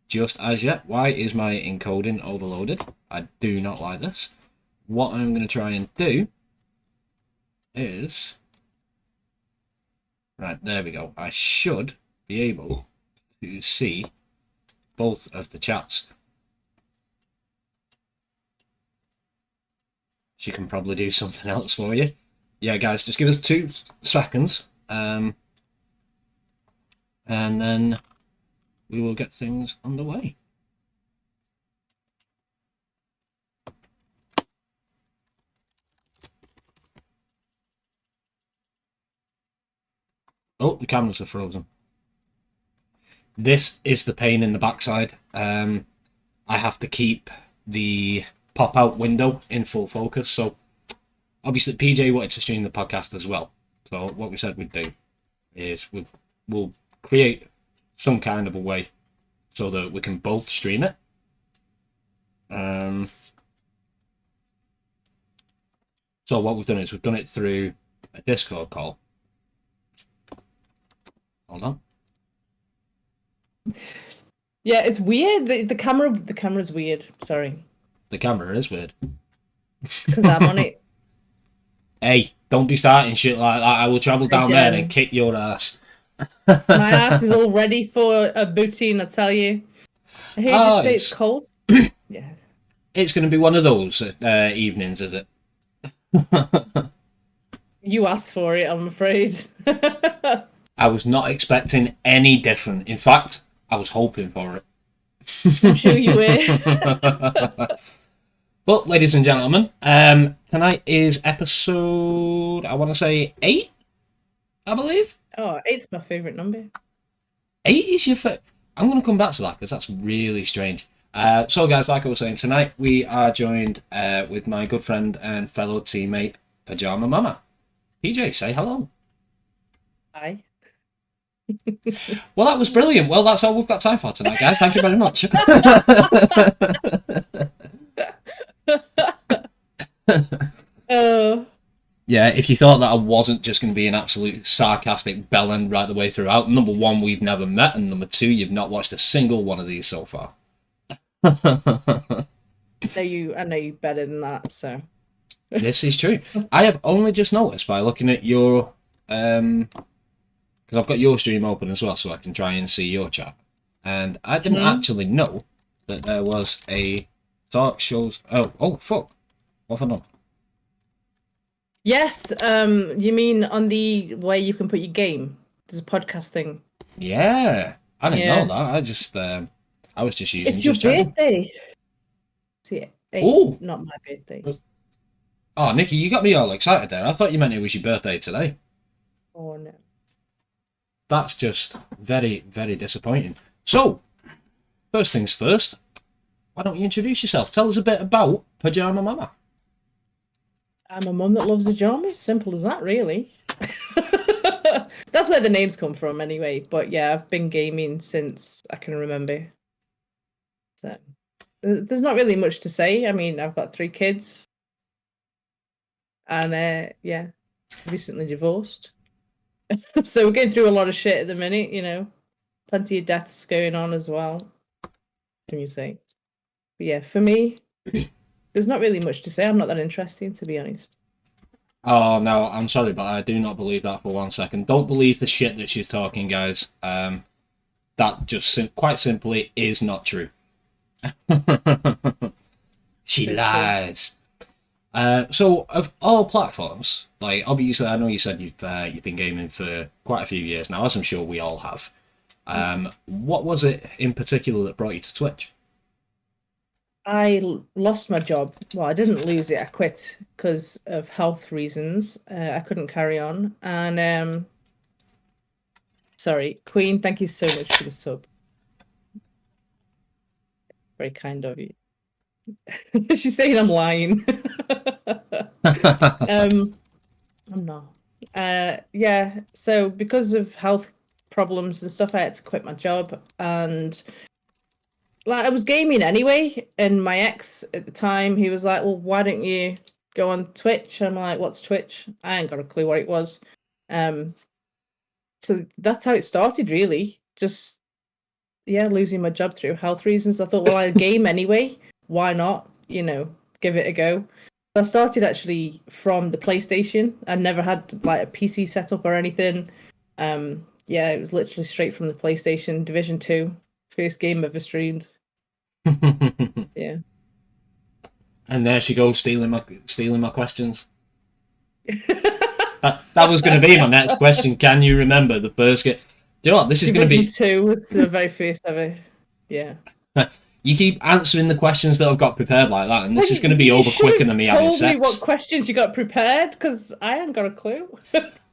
just as yet. Why is my encoding overloaded? I do not like this. What I'm going to try and do is... Right, there we go. I should be able to see both of the chats. She can probably do something else for you. Yeah, guys, just give us 2 seconds. And then we will get things underway. Oh, the cameras are frozen. This is the pain in the backside. I have to keep the pop-out window in full focus. So, obviously, PJ wanted to stream the podcast as well. So, what we said we'd do is we'll create some kind of a way so that we can both stream it. So, what we've done is we've done it through a Discord call. Hold on. Yeah, it's weird. The camera's weird. Sorry. The camera is weird. Because I'm on it. Hey, don't be starting shit like that. I will travel down there and kick your ass. My ass is all ready for a poutine, I tell you. I hear you say it's cold. Yeah. It's going to be one of those evenings, is it? You asked for it, I'm afraid. I was not expecting any different. In fact, I was hoping for it. I'm sure you were. But, ladies and gentlemen, tonight is episode, I want to say 8, I believe. Oh, 8's my favourite number. 8 is your favorite. I'm going to come back to that because that's really strange. So, guys, like I was saying, tonight we are joined with my good friend and fellow teammate, PajaramaMama. PJ, say hello. Hi. Well, that was brilliant. Well, that's all we've got time for tonight, guys. Thank you very much. Yeah, if you thought that I wasn't just going to be an absolute sarcastic bellend right the way throughout, number 1, we've never met, and number 2, you've not watched a single one of these so far. I know you better than that, so. This is true. I have only just noticed by looking at your... because I've got your stream open as well, so I can try and see your chat. And I didn't actually know that there was a talk shows... Oh, fuck. What have I done? Yes, you mean on the way you can put your game? There's a podcast thing. Yeah. I didn't know that. I was just using... It's your birthday. See, it's not my birthday. Oh, Nikki, you got me all excited there. I thought you meant it was your birthday today. Oh, no. That's just very, very disappointing. So, first things first, why don't you introduce yourself? Tell us a bit about PajaramaMama. I'm a mum that loves pajamas. Simple as that, really. That's where the names come from, anyway. But yeah, I've been gaming since I can remember. So there's not really much to say. I mean, I've got 3 kids, and yeah, recently divorced. So we're going through a lot of shit at the minute, you know. Plenty of deaths going on as well. Can you say? But yeah, for me, there's not really much to say. I'm not that interesting, to be honest. Oh, no, I'm sorry, but I do not believe that for 1 second. Don't believe the shit that she's talking, guys. That just quite simply is not true. She lies. So, of all platforms, like, obviously, I know you said you've been gaming for quite a few years now, as I'm sure we all have. What was it in particular that brought you to Twitch? I lost my job. Well, I didn't lose it. I quit because of health reasons. I couldn't carry on. And, sorry, Queen, thank you so much for the sub. Very kind of you. She's saying I'm lying. I'm not. Yeah, so because of health problems and stuff, I had to quit my job, and like I was gaming anyway, and my ex at the time, he was like, well, why don't you go on Twitch? I'm like, what's Twitch? I ain't got a clue what it was. So that's how it started, really. Just losing my job through health reasons. I thought, well, I game anyway. Why not? Give it a go. I started actually from the PlayStation. I never had like a PC setup or anything. It was literally straight from the PlayStation. Division 2, first game ever streamed. Yeah. And there she goes, stealing my questions. that was going to be my next question. Can you remember the first game? Do you know what? This is going to be... Division 2 was the very first ever. Yeah. You keep answering the questions that I've got prepared like that, and this is going to be over quicker than me having sex. You told me what questions you got prepared, because I haven't got a clue.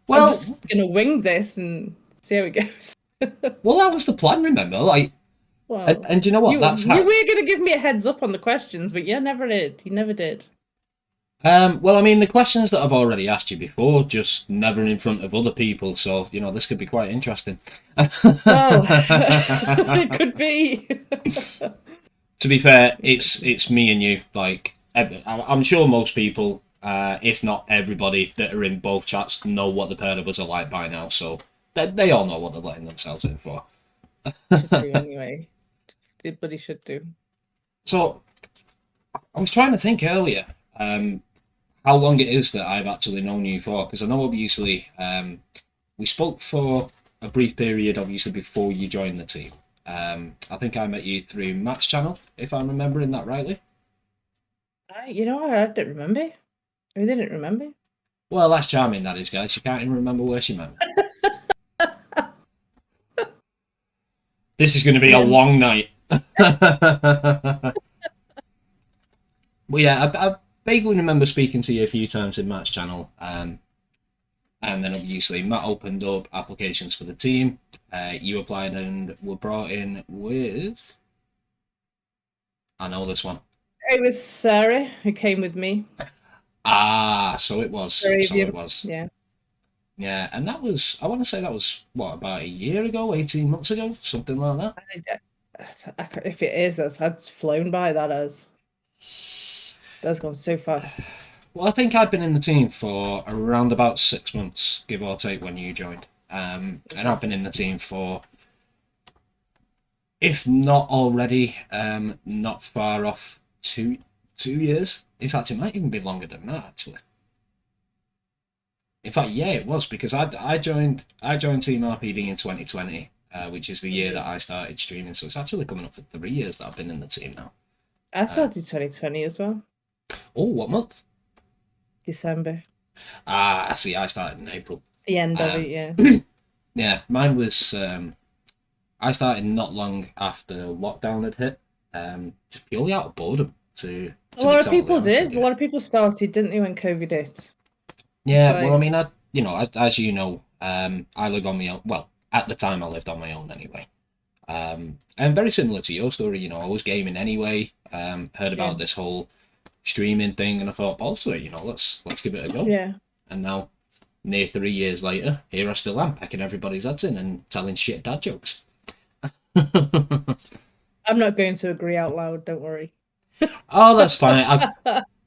Well, I'm just going to wing this and see how it goes. Well, that was the plan, remember? And do you know what? You were going to give me a heads up on the questions, but you never did. You never did. Well, I mean, the questions that I've already asked you before, just never in front of other people, so, this could be quite interesting. It could be. To be fair, it's me and you. Like, I'm sure most people, if not everybody that are in both chats, know what the pair of us are like by now, so they all know what they're letting themselves in for. Should do anyway. Everybody should do. So, I was trying to think earlier how long it is that I've actually known you for, because I know obviously we spoke for a brief period, obviously, before you joined the team. I think I met you through Matt's channel, if I'm remembering that rightly. I didn't remember. I didn't remember. Well, that's charming, that is, guys. She can't even remember where she met me. This is going to be a long night. Well, yeah, I vaguely remember speaking to you a few times in Matt's channel. And then obviously Matt opened up applications for the team. You applied and were brought in with... I know this one. It was Sarah who came with me. Ah, so it was. Yeah. Yeah, and that was, I want to say that was, about a year ago, 18 months ago? Something like that? If it is, that's flown by, that has. That's gone so fast. Well, I think I'd been in the team for around about 6 months, give or take, when you joined. And I've been in the team for, if not already, not far off 2 years. In fact, it might even be longer than that, actually. In fact, yeah, it was, because I joined Team RPD in 2020, which is the year that I started streaming. So it's actually coming up for 3 years that I've been in the team now. I started 2020 as well. Oh, what month? December. I see. I started in April. The end of it, yeah. Yeah, mine was. I started not long after lockdown had hit, just purely out of boredom. A lot of people did. A lot of people started, didn't they, when COVID hit? Yeah, well, I mean, as you know, I live on my own. Well, at the time, I lived on my own anyway. And very similar to your story, I was gaming anyway. Heard about this whole streaming thing, and I thought, also, let's give it a go. Yeah. And now, near 3 years later, here I still am, pecking everybody's heads in and telling shit dad jokes. I'm not going to agree out loud, don't worry. Oh, that's fine.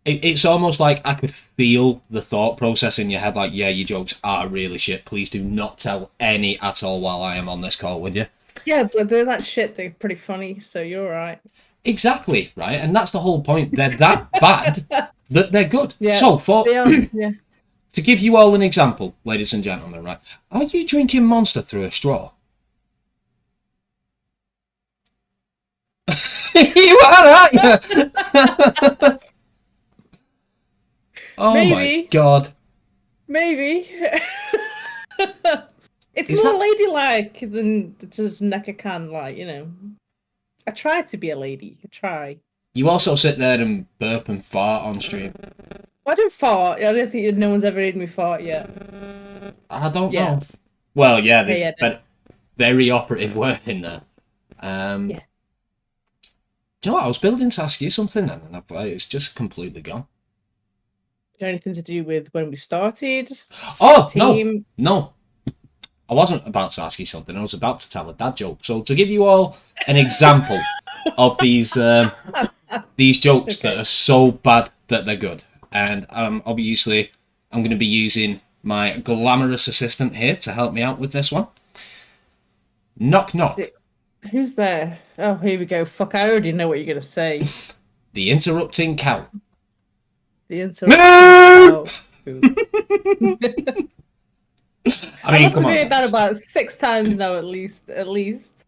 It's almost like I could feel the thought process in your head, like, yeah, your jokes are really shit. Please do not tell any at all while I am on this call with you. Yeah, but they're that shit. They're pretty funny, so you're all right. Exactly, right? And that's the whole point. They're that bad that they're good. Yeah, so, they are, yeah. To give you all an example, ladies and gentlemen, right? Are you drinking Monster through a straw? You are, aren't you? Oh, maybe. My God. Maybe. It's more ladylike than to just neck a can, I try to be a lady. I try. You also sit there and burp and fart on stream. I don't fart. I don't think no one's ever heard me fart yet. I don't know. Well, yeah, there's very operative word in there. Yeah. Do you know what? I was building to ask you something then, and it's just completely gone. Anything to do with when we started? Oh, team? No. I wasn't about to ask you something. I was about to tell a dad joke. So to give you all an example of these jokes that are so bad that they're good, and obviously I'm going to be using my glamorous assistant here to help me out with this one. Knock, knock. Who's there? Oh, here we go. Fuck, I already know what you're gonna say. The interrupting cow. The interrupting Moo! cow. Food. I I mean, must come have on, heard that guys. about 6 times now, at least. At least.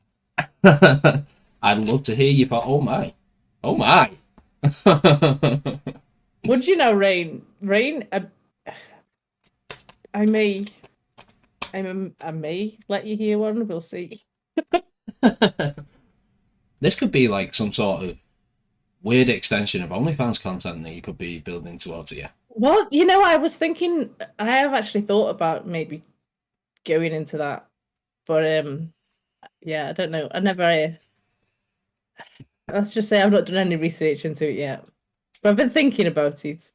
I'd love to hear you, but oh my. Oh my. Would you know, Rain? Rain, I may, I may let you hear one. We'll see. This could be like some sort of weird extension of OnlyFans content that you could be building towards here. Well, I was thinking. I have actually thought about maybe going into that, but yeah, I don't know. I never. Let's just say I've not done any research into it yet, but I've been thinking about it.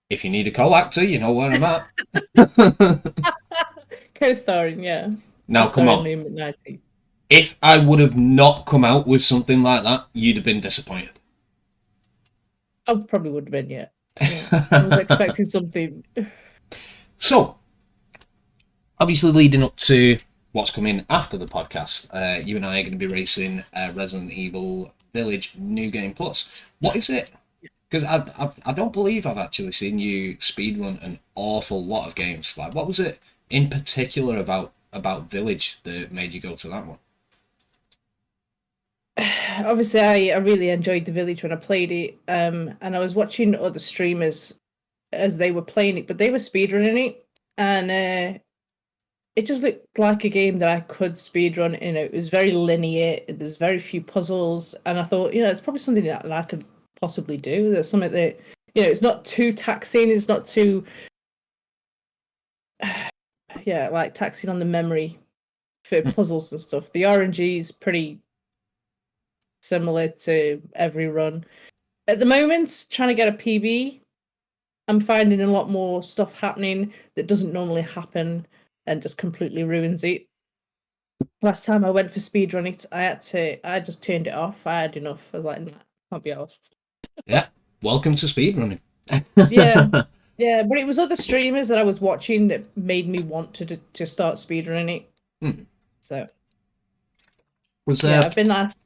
If you need a co-actor, you know where I'm at. Co-starring, yeah. Now, come Co-starring on. Liam McKnighty. If I would have not come out with something like that, you'd have been disappointed. I probably would have been, yeah. I was expecting something. So, obviously, leading up to what's coming after the podcast, you and I are going to be racing Resident Evil Village New Game Plus. What is it? Because I don't believe I've actually seen you speedrun an awful lot of games. Like, what was it in particular about Village that made you go to that one? Obviously, I really enjoyed the Village when I played it, and I was watching other streamers as they were playing it, but they were speedrunning it, and it just looked like a game that I could speedrun. It was very linear. There's very few puzzles, and I thought, it's probably something that I could possibly do. There's something that, it's not too taxing. It's not too, yeah, like taxing on the memory for puzzles and stuff. The RNG is pretty similar to every run. At the moment, trying to get a PB, I'm finding a lot more stuff happening that doesn't normally happen and just completely ruins it. Last time I went for speedrun it, I just turned it off. I had enough. I was like, nah, can't be asked. Yeah, welcome to speedrunning. Yeah, yeah, but it was other streamers that I was watching that made me want to start speedrunning it. So Was yeah, there? I've been asked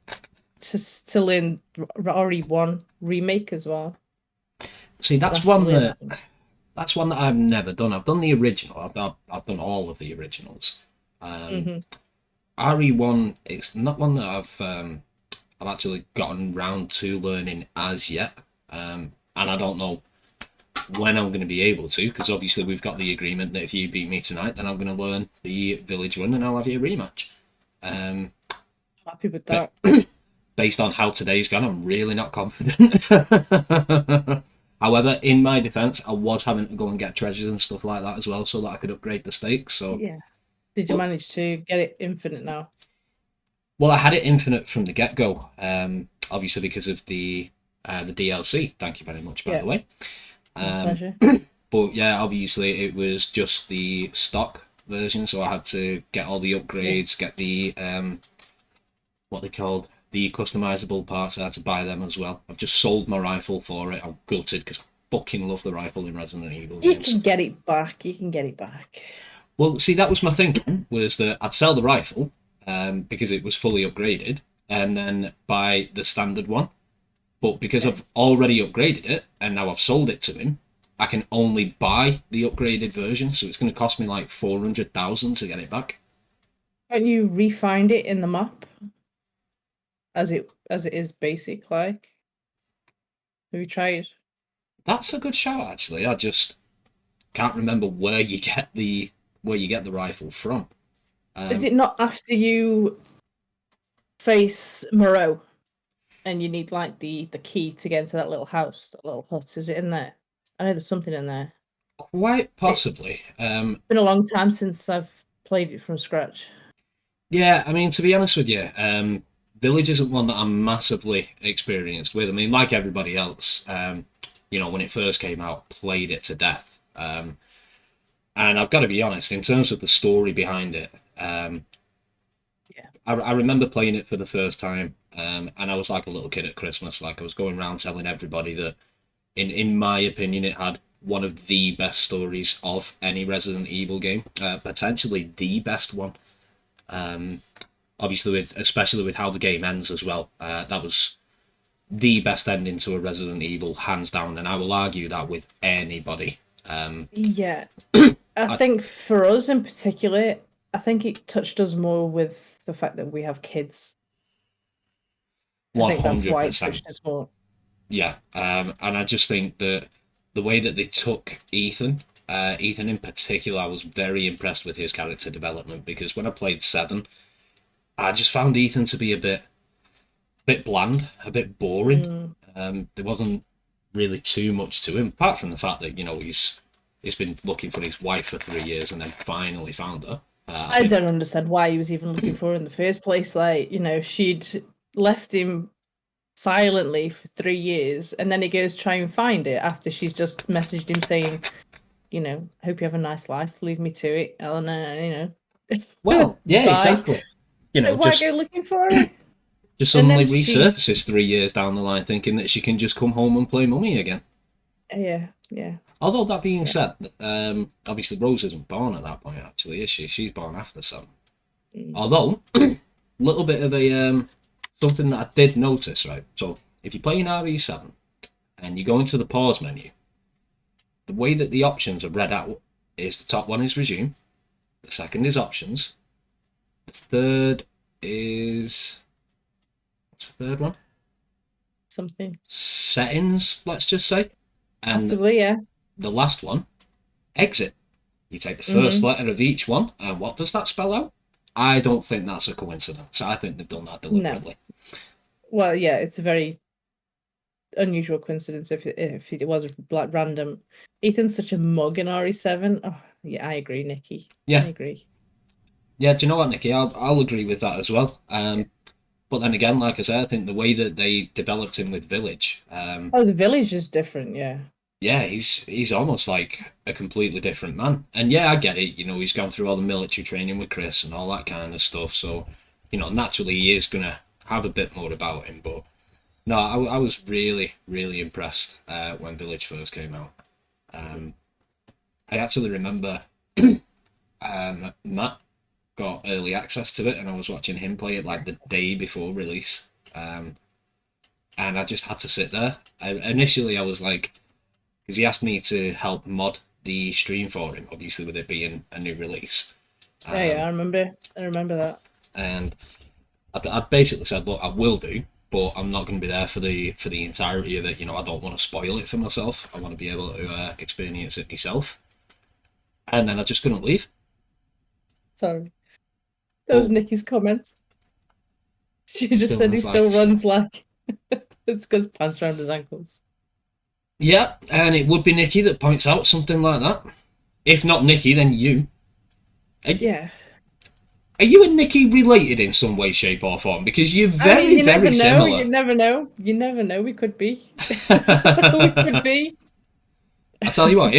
to learn RE1 remake as well. See, that's Asked to one learn that that one. that's one that I've never done. I've done the original. I've done all of the originals. RE1, it's not one that I've actually gotten round to learning as yet, and I don't know when I'm going to be able to, because obviously we've got the agreement that if you beat me tonight, then I'm going to learn the village run and I'll have you a rematch. Happy with that. Based on how today's gone, I'm really not confident. However, in my defence, I was having to go and get treasures and stuff like that as well, so that I could upgrade the stakes. So, Yeah. Did you manage to get it infinite now? well, I had it infinite from the get go. Obviously because of the DLC. Thank you very much, by the way. Pleasure. But yeah, obviously it was just the stock version, so I had to get all the upgrades, get the what they called the customizable parts. I had to buy them as well. I've just sold my rifle for it. I'm gutted because I fucking love the rifle in Resident Evil You games. can get it back. You can get it back. Well, see, that was my thinking, was that I'd sell the rifle because it was fully upgraded, and then buy the standard one. But because I've already upgraded it, and now I've sold it to him, I can only buy the upgraded version, so it's going to cost me like 400,000 to get it back. Can't you re-find it in the map as it is basic like? Have you tried? That's a good shout, actually. I just can't remember where you get the rifle from. Is it not after you face Moreau and you need like the key to get into that little house, that little hut? Is it in there? I know there's something in there. Quite possibly. It's been a long time since I've played it from scratch. Yeah, I mean, to be honest with you, Village isn't one that I'm massively experienced with. I mean, like everybody else, when it first came out, played it to death. And I've got to be honest, in terms of the story behind it, I remember playing it for the first time, and I was like a little kid at Christmas. Like, I was going around telling everybody that, in my opinion, it had one of the best stories of any Resident Evil game, potentially the best one. Obviously, especially with how the game ends as well. That was the best ending to a Resident Evil, hands down, and I will argue that with anybody. Yeah. I I, think for us in particular, I think it touched us more with the fact that we have kids. I think that's why it 100%. touched us more. Yeah, and I just think that the way that they took Ethan, Ethan in particular, I was very impressed with his character development because when I played Seven, I just found Ethan to be a bit bland, a bit boring. Mm. There wasn't really too much to him, apart from the fact that he's been looking for his wife for 3 years and then finally found her. I I think, don't understand why he was even looking for her in the first place. Like, she'd left him silently for 3 years, and then he goes try and find it after she's just messaged him saying, hope you have a nice life. Leave me to it, Eleanor. well, yeah, Bye. exactly. So why go looking for her? Just And then suddenly resurfaces 3 years down the line, thinking that she can just come home and play mummy again. Yeah. Although that being said, obviously Rose isn't born at that point. Actually, is she? She's born after Seven. Mm. Although, little bit of a something that I did notice, right? So if you play in RE7 and you go into the pause menu, the way that the options are read out is the top one is resume, the second is options, the third is what's the third one? Something. Settings, let's just say, and Possibly, yeah. the last one, exit. You take the first Mm-hmm. letter of each one, and what does that spell out? I don't think that's a coincidence. I think they've done that deliberately. No. Well, yeah, it's a very unusual coincidence if it was like random. Ethan's such a mug in RE7. Oh, yeah, I agree, Nikki. I Yeah, agree. yeah. Do you know what, Nikki? I'll agree with that as well. But then again, like I said, I think the way that they developed him with Village, Oh, the village is different, yeah. yeah, he's almost like a completely different man. And yeah, I get it. He's gone through all the military training with Chris and all that kind of stuff. So, naturally he is gonna have a bit more about him. But no, I was really, really impressed when Village first came out. I actually remember Matt got early access to it, and I was watching him play it like the day before release. And I just had to sit there. Initially, I was like, because he asked me to help mod the stream for him, obviously with it being a new release. Yeah, I remember that. And I basically said, look, I will do, but I'm not going to be there for the entirety of it. I don't want to spoil it for myself. I want to be able to experience it myself. And then I just couldn't leave. Sorry. That was But Nikki's comment. She just still said he was still like, runs like it's because pants around his ankles. yeah, and it would be Nikki that points out something like that. If not Nikki, then you. Are, Yeah. are you and Nikki related in some way, shape, or form? Because you're I mean, very, you never very know. You similar. never know. You never know. We could be. We could be. I tell you what,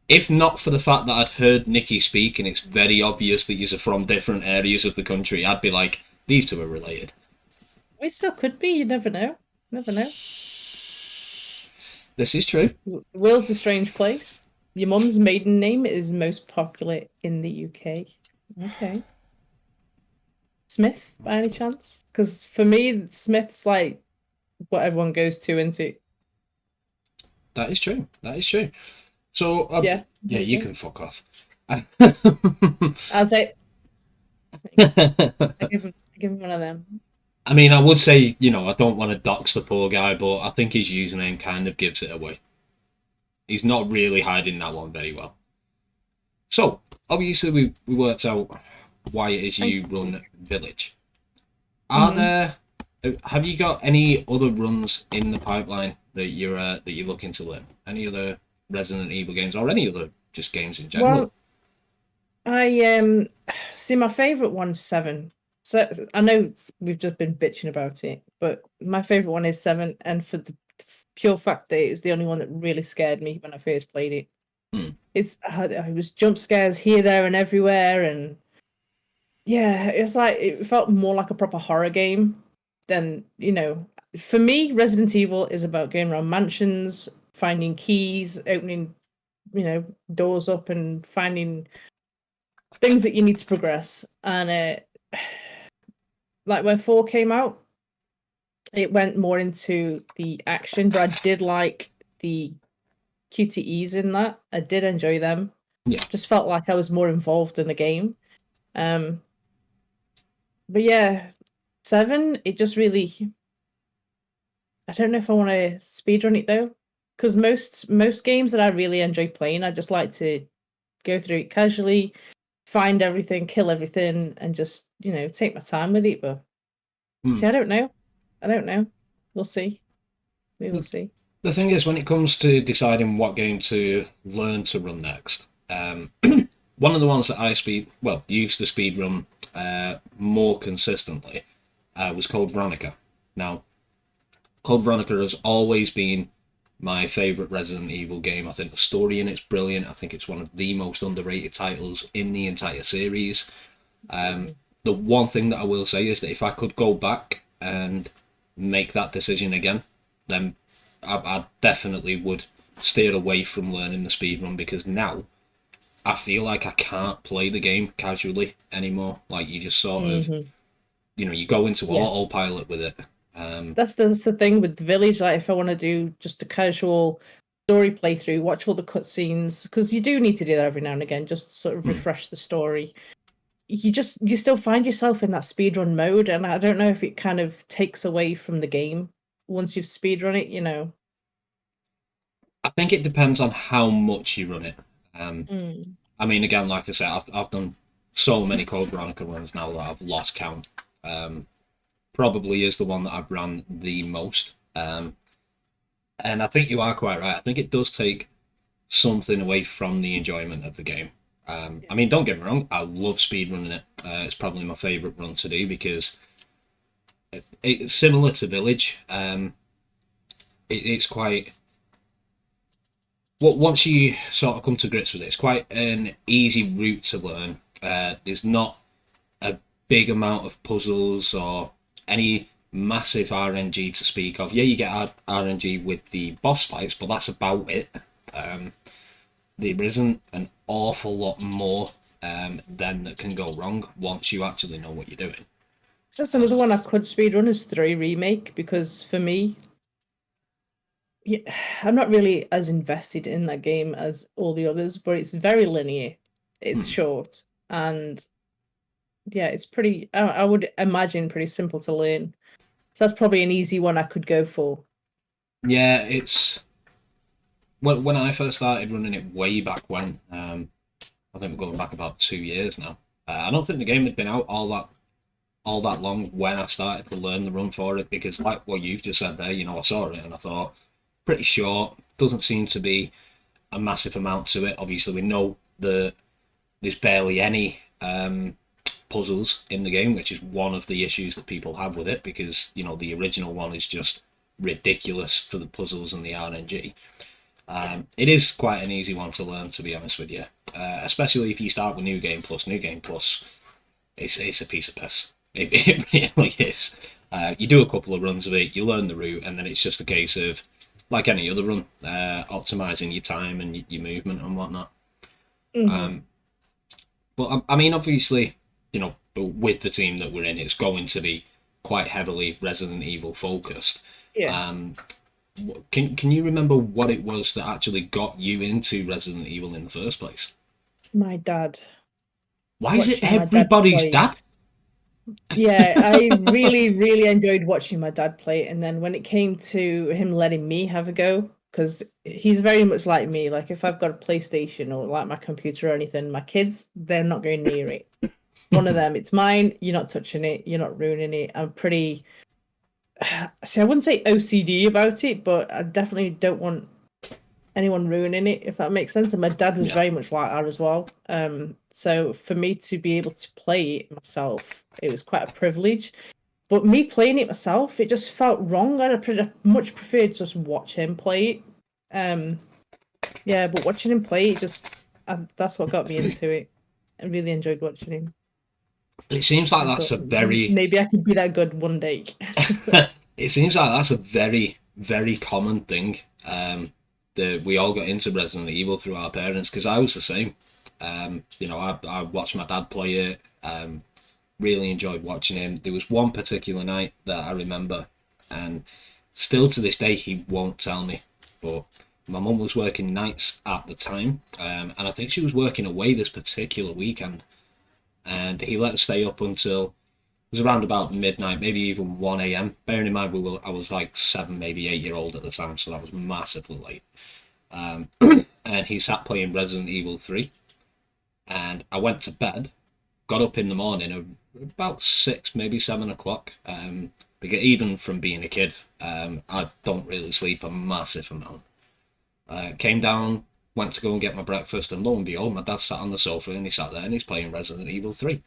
if not for the fact that I'd heard Nikki speak and it's very obvious that you're from different areas of the country, I'd be like, these two are related. We still could be. You never know. Never know. This is true. The world's a strange place. Your mum's maiden name is most popular in the UK. Okay. Smith, by any chance? Because for me, Smith's like what everyone goes to, isn't it? That is true. That is true. So, Yeah. yeah, you can fuck off. As I give him one of them. I mean, I would say, I don't want to dox the poor guy, but I think his username kind of gives it away. He's not really hiding that one very well. So, obviously, we worked out why it is you run Village. Are there? Have you got any other runs in the pipeline that you're looking to learn? Any other Resident Evil games or any other just games in general? Well, I see my favorite one's 7. So I know we've just been bitching about it, but my favorite one is 7, and for the pure fact that it was the only one that really scared me when I first played it. It was jump scares here, there, and everywhere, and yeah, it felt more like a proper horror game than For me, Resident Evil is about going around mansions, finding keys, opening doors up, and finding things that you need to progress. And like when 4 came out, it went more into the action, but I did like the QTEs in that. I did enjoy them. Yeah. Just felt like I was more involved in the game. Um, but yeah, 7, it just really. I don't know if I want to speedrun it though, because most games that I really enjoy playing, I just like to go through it casually, find everything, kill everything, and just take my time with it. But see, I don't know. I don't know. We'll see. We will see. The thing is, when it comes to deciding what game to learn to run next, one of the ones that I used to speed run more consistently was Code Veronica. Now, Code Veronica has always been my favourite Resident Evil game. I think the story in it's brilliant. I think it's one of the most underrated titles in the entire series. The one thing that I will say is that if I could go back and make that decision again, then I definitely would steer away from learning the speedrun, because now I feel like I can't play the game casually anymore. Like, you just sort of, you go into autopilot with it. That's the thing with the Village. Like, if I want to do just a casual story playthrough, watch all the cutscenes, because you do need to do that every now and again, just to sort of refresh the story. You still find yourself in that speedrun mode, and I don't know if it kind of takes away from the game once you've speedrun it. I think it depends on how much you run it. I mean, again, like I said, I've done so many Code Veronica runs now that I've lost count. Probably is the one that I've run the most. And I think you are quite right. I think it does take something away from the enjoyment of the game. I mean, don't get me wrong, I love speedrunning it. It's probably my favourite run to do, because it's similar to Village. It's quite... Once you sort of come to grips with it, it's quite an easy route to learn. There's not a big amount of puzzles or any massive RNG to speak of. Yeah, you get RNG with the boss fights, but that's about it. There isn't an awful lot more then that can go wrong once you actually know what you're doing. So that's another one I could speedrun, is 3 Remake, because for me, I'm not really as invested in that game as all the others, but it's very linear. It's short, and yeah, it's pretty, I would imagine, pretty simple to learn. So that's probably an easy one I could go for. Yeah, it's... When I first started running it way back when, I think we're going back about 2 years now. I don't think the game had been out all that long when I started to learn the run for it, because like what you've just said there, I saw it and I thought, pretty short, doesn't seem to be a massive amount to it. Obviously, we know that there's barely any puzzles in the game, which is one of the issues that people have with it, because the original one is just ridiculous for the puzzles and the RNG. It is quite an easy one to learn, to be honest with you, especially if you start with New Game Plus. New Game Plus, it's a piece of piss. It really is. You do a couple of runs of it, you learn the route, and then it's just a case of, like any other run, optimizing your time and your movement and whatnot. But I mean, obviously, with the team that we're in, it's going to be quite heavily Resident Evil focused. Yeah. Can you remember what it was that actually got you into Resident Evil in the first place? My dad. Why is it everybody's dad? Yeah, I really, really enjoyed watching my dad play it. And then when it came to him letting me have a go, because he's very much like me. Like, if I've got a PlayStation or like my computer or anything, my kids, they're not going near it. One of them, it's mine. You're not touching it. You're not ruining it. I'm pretty... See, I wouldn't say OCD about it, but I definitely don't want anyone ruining it, if that makes sense. And my dad was very much like that as well. So for me to be able to play it myself, it was quite a privilege. But me playing it myself, it just felt wrong. I'd much prefer to just watch him play it. Yeah, but watching him play it, that's what got me into it. I really enjoyed watching him. It seems like that's a very... Maybe I could be that good one day. It seems like that's a very, very common thing. That we all got into Resident Evil through our parents, because I was the same. I watched my dad play it. really enjoyed watching him. There was one particular night that I remember, and still to this day he won't tell me, but my mum was working nights at the time, and I think she was working away this particular weekend, and he let us stay up until it was around about midnight, maybe even 1 a.m. Bearing in mind I was like 7, maybe 8 year old at the time, so that was massively late. And he sat playing Resident Evil 3, and I went to bed, got up in the morning about 6, maybe 7 o'clock. Because even from being a kid, I don't really sleep a massive amount. Came down, went to go and get my breakfast, and lo and behold, my dad sat on the sofa and he sat there and he's playing Resident Evil 3.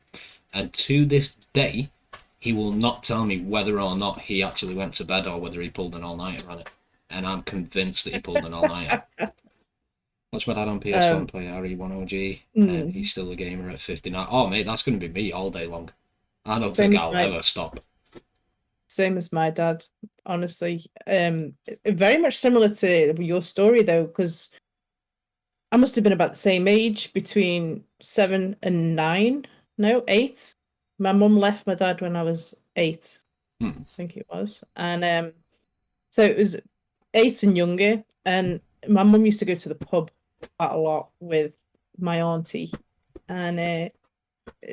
And to this day, he will not tell me whether or not he actually went to bed or whether he pulled an all-nighter on it. And I'm convinced that he pulled an all-nighter. Watch my dad on PS1 play RE1OG, and he's still a gamer at 59. Oh, mate, that's going to be me all day long. I don't think I'll ever stop. Same as my dad, honestly. Very much similar to your story, though, because I must have been about the same age, between 7 and 9. No, 8. My mum left my dad when I was 8, I think it was. And so it was 8 and younger, and my mum used to go to the pub quite a lot with my auntie, and it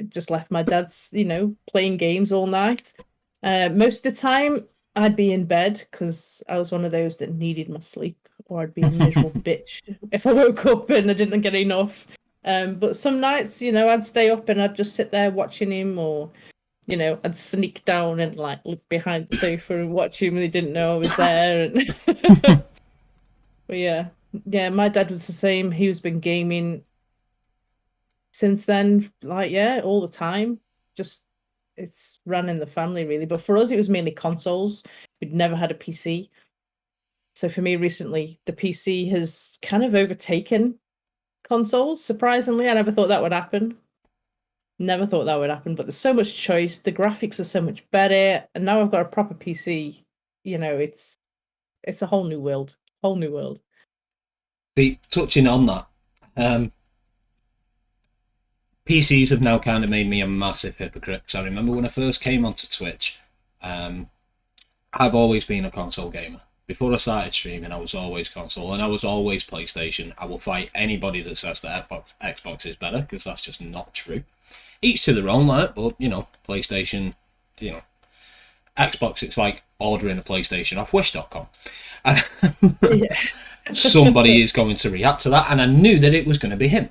just left my dad's, playing games all night. Most of the time, I'd be in bed because I was one of those that needed my sleep, or I'd be a miserable bitch if I woke up and I didn't get enough. But some nights, I'd stay up and I'd just sit there watching him, or, I'd sneak down and like look behind the sofa and watch him, and he didn't know I was there. And but yeah, my dad was the same. He's been gaming since then, all the time. Just it's run in the family, really. But for us, it was mainly consoles. We'd never had a PC. So for me, recently, the PC has kind of overtaken consoles, surprisingly. I never thought that would happen. But there's so much choice. The graphics are so much better. And now I've got a proper PC. It's a whole new world. See, touching on that, PCs have now kind of made me a massive hypocrite. So I remember when I first came onto Twitch, I've always been a console gamer. Before I started streaming, I was always console, and I was always PlayStation. I will fight anybody that says that Xbox is better, because that's just not true. Each to their own, but PlayStation, Xbox, it's like ordering a PlayStation off Wish.com. Yeah. Somebody is going to react to that, and I knew that it was going to be him.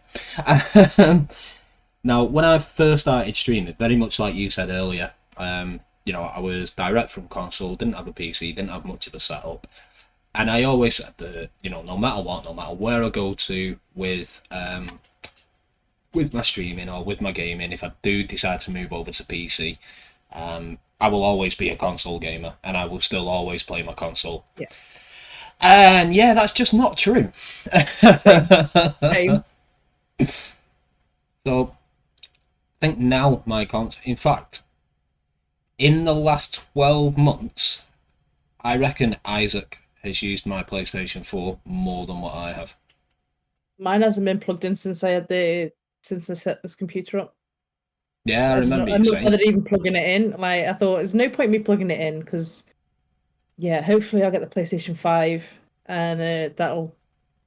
Now, when I first started streaming, very much like you said earlier, I was direct from console, didn't have a PC, didn't have much of a setup, and I always said that, no matter what, no matter where I go to with my streaming or with my gaming, if I do decide to move over to PC, I will always be a console gamer, and I will still always play my console. Yeah. And yeah, that's just not true. Same. So, I think now my console, in fact, in the last 12 months, I reckon Isaac has used my PlayStation 4 more than what I have. Mine hasn't been plugged in since I set this computer up. Yeah, I remember you saying. I'm not even plugging it in. I thought there's no point in me plugging it in because, hopefully I'll get the PlayStation 5 and that'll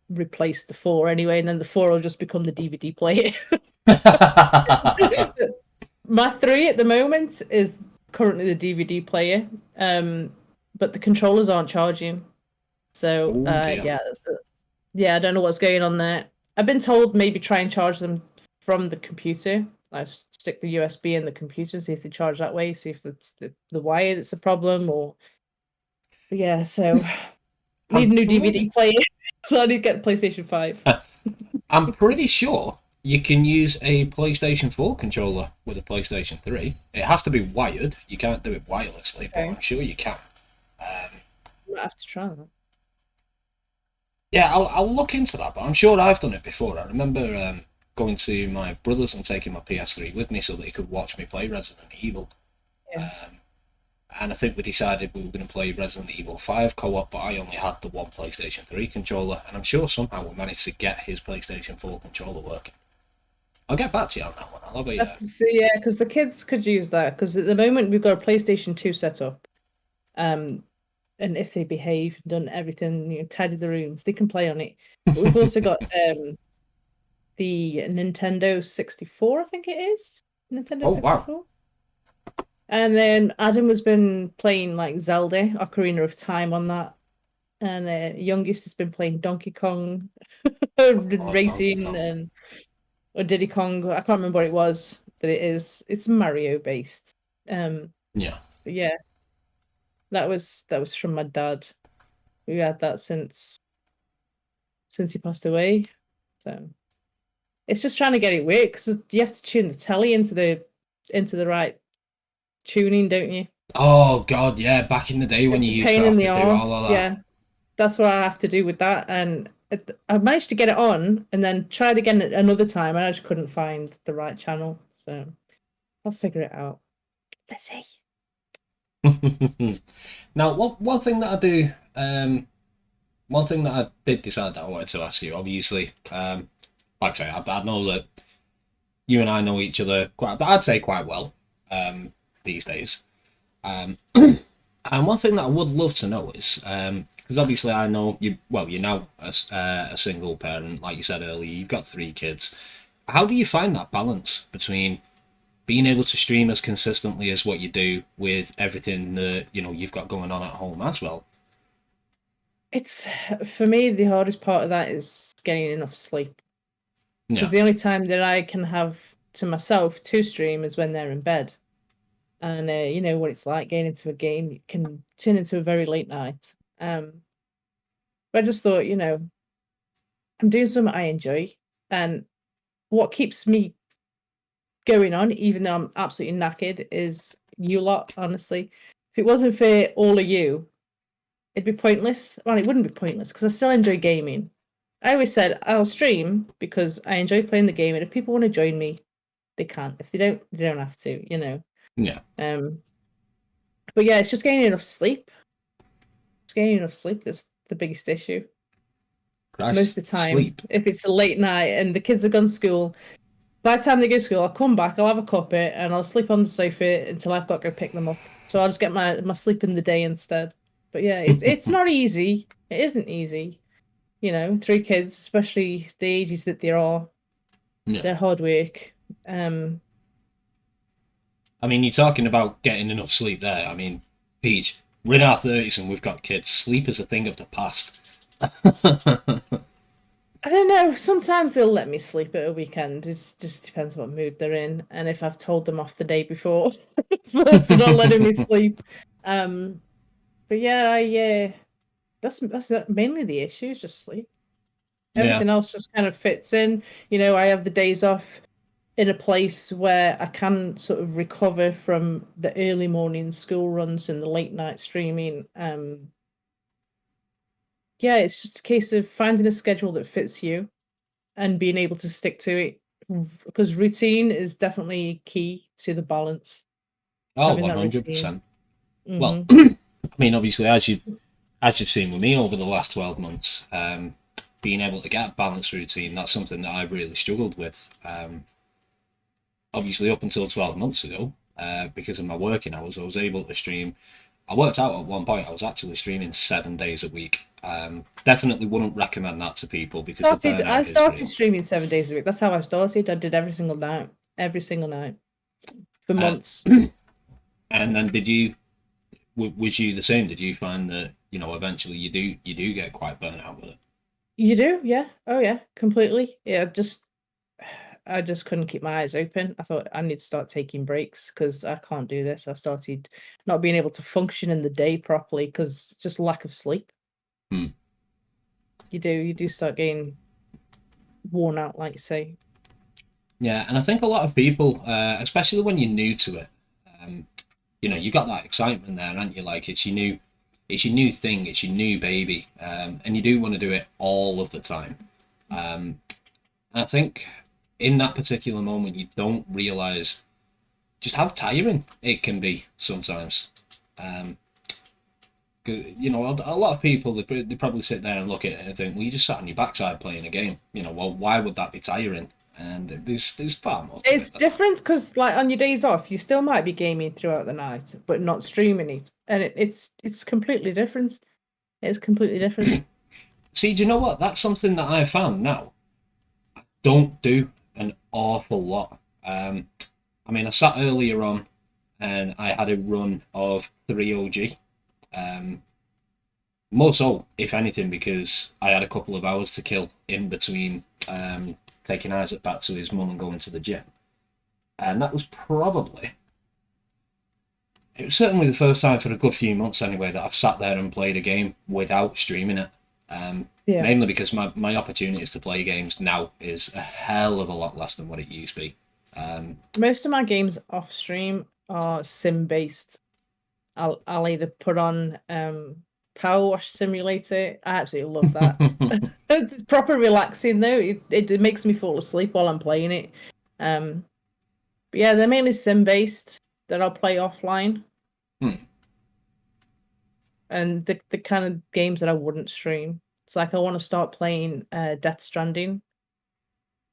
replace the 4 anyway, and then the 4 will just become the DVD player. My 3 at the moment is currently the DVD player, but the controllers aren't charging. So, I don't know what's going on there. I've been told maybe try and charge them from the computer. I stick the USB in the computer, see if they charge that way, see if it's the wire that's a problem, or... But yeah, so... need a new DVD player, so I need to get the PlayStation 5. I'm pretty sure you can use a PlayStation 4 controller with a PlayStation 3. It has to be wired. You can't do it wirelessly, but I'm sure you can. I might have to try that. Yeah, I'll look into that, but I'm sure I've done it before. I remember going to my brother's and taking my PS3 with me so that he could watch me play Resident Evil. Yeah. And I think we decided we were going to play Resident Evil 5 co-op, but I only had the one PlayStation 3 controller, and I'm sure somehow we managed to get his PlayStation 4 controller working. I'll get back to you on that one. I'll have a I have to see, yeah, because the kids could use that. Because at the moment we've got a PlayStation 2 set up. And if they behave, done everything, tidy the rooms, they can play on it. But we've also got the Nintendo 64, I think it is. Nintendo Oh wow. 64. And then Adam has been playing like Zelda, Ocarina of Time on that. And youngest has been playing Donkey Kong Oh, Donkey Racing Kong. or Diddy Kong. I can't remember what it was that it is. It's Mario based. Yeah. But yeah, that was from my dad. We had that since he passed away. So it's just trying to get it work because you have to tune the telly into the right tuning, don't you? Oh God, yeah. Back in the day when It's you a used to pain in have the to do arse. all of that. Yeah, that's what I have to do with that. And I managed to get it on, and then tried again another time, and I just couldn't find the right channel. So I'll figure it out. Let's see. Now, one thing that I do, one thing that I did decide that I wanted to ask you, obviously, like I say, I know that you and I know each other quite, but I'd say quite well, these days. And one thing that I would love to know is, because obviously I know you, well, you're now a single parent, like you said earlier, you've got 3 kids. How do you find that balance between being able to stream as consistently as what you do with everything that you've got going on at home as well? It's for me the hardest part of that is getting enough sleep because Yeah, the only time that I can have to myself to stream is when they're in bed. And you know what it's like getting into a game, it can turn into a very late night. But I just thought, I'm doing something I enjoy, and what keeps me going on, even though I'm absolutely knackered, is you lot. Honestly, if it wasn't for all of you, it'd be pointless. Well, it wouldn't be pointless because I still enjoy gaming. I always said I'll stream because I enjoy playing the game, and if people want to join me, they can. If they don't have to. yeah. Um, but yeah, it's just getting enough sleep. It's getting enough sleep that's the biggest issue. Most Christ, of the time, sleep. if it's a late night and the kids have gone to school, by the time they go to school, I'll come back, I'll have a cuppa, and I'll sleep on the sofa until I've got to go pick them up. So I'll just get my sleep in the day instead. But yeah, it's not easy. It isn't easy. 3 kids, especially the ages that they are, Yeah. they're hard work. Um, I mean, you're talking about getting enough sleep there. I mean, Peach, we're in our 30s and we've got kids. Sleep is a thing of the past. I don't know. Sometimes they'll let me sleep at a weekend. It just depends what mood they're in, and if I've told them off the day before for not letting me sleep. Um, but yeah, that's mainly the issue. Is just sleep. Yeah. Everything else just kind of fits in. I have the days off in a place where I can sort of recover from the early morning school runs and the late night streaming. Yeah, it's just a case of finding a schedule that fits you and being able to stick to it because routine is definitely key to the balance. Oh, Having that routine. 100%. Well, Hmm. I mean, obviously, as you've seen with me over the last 12 months, being able to get a balanced routine, that's something that I've really struggled with. Obviously, up until 12 months ago, because of my working hours, I was able to stream. I worked out at one point, I was actually streaming 7 days a week. Definitely wouldn't recommend that to people because the I burnout is started real. streaming 7 days a week. That's how I started. I did every single night for Uh, months. and then was you the same? Did you find that, eventually you do get quite burnt out with it? You do, yeah. Oh yeah, completely. Yeah, I just couldn't keep my eyes open. I thought I need to start taking breaks because I can't do this. I started not being able to function in the day properly because just lack of sleep. Hmm. You do start getting worn out, like you say. Yeah, and I think a lot of people, especially when you're new to it, um, you got that excitement there, aren't you? Like it's your new thing, it's your new baby, and you do want to do it all of the time. And I think in that particular moment, you don't realize just how tiring it can be sometimes. Um, 'Cause, a lot of people they probably sit there and look at it and think, well, you just sat on your backside playing a game. Well, why would that be tiring? and there's far more to It's it than that. different because, like, on your days off, you still might be gaming throughout the night, but not streaming it, and it's completely different. It's completely different. See, do you know what? That's something that I found now. Don't do an awful lot. I mean, I sat earlier on and I had a run of 3 OG. Um, More so, if anything, because I had a couple of hours to kill in between taking Isaac back to his mum and going to the gym. And that was probably, it was certainly the first time for a good few months anyway that I've sat there and played a game without streaming it. Yeah. Mainly because my opportunities to play games now is a hell of a lot less than what it used to be. Most of my games off stream are sim based. I'll either put on Power Wash Simulator. I absolutely love that. It's proper relaxing though. It makes me fall asleep while I'm playing it. But yeah, they're mainly sim based that I'll play offline. Hmm. And the kind of games that I wouldn't stream. It's like I want to start playing Death Stranding.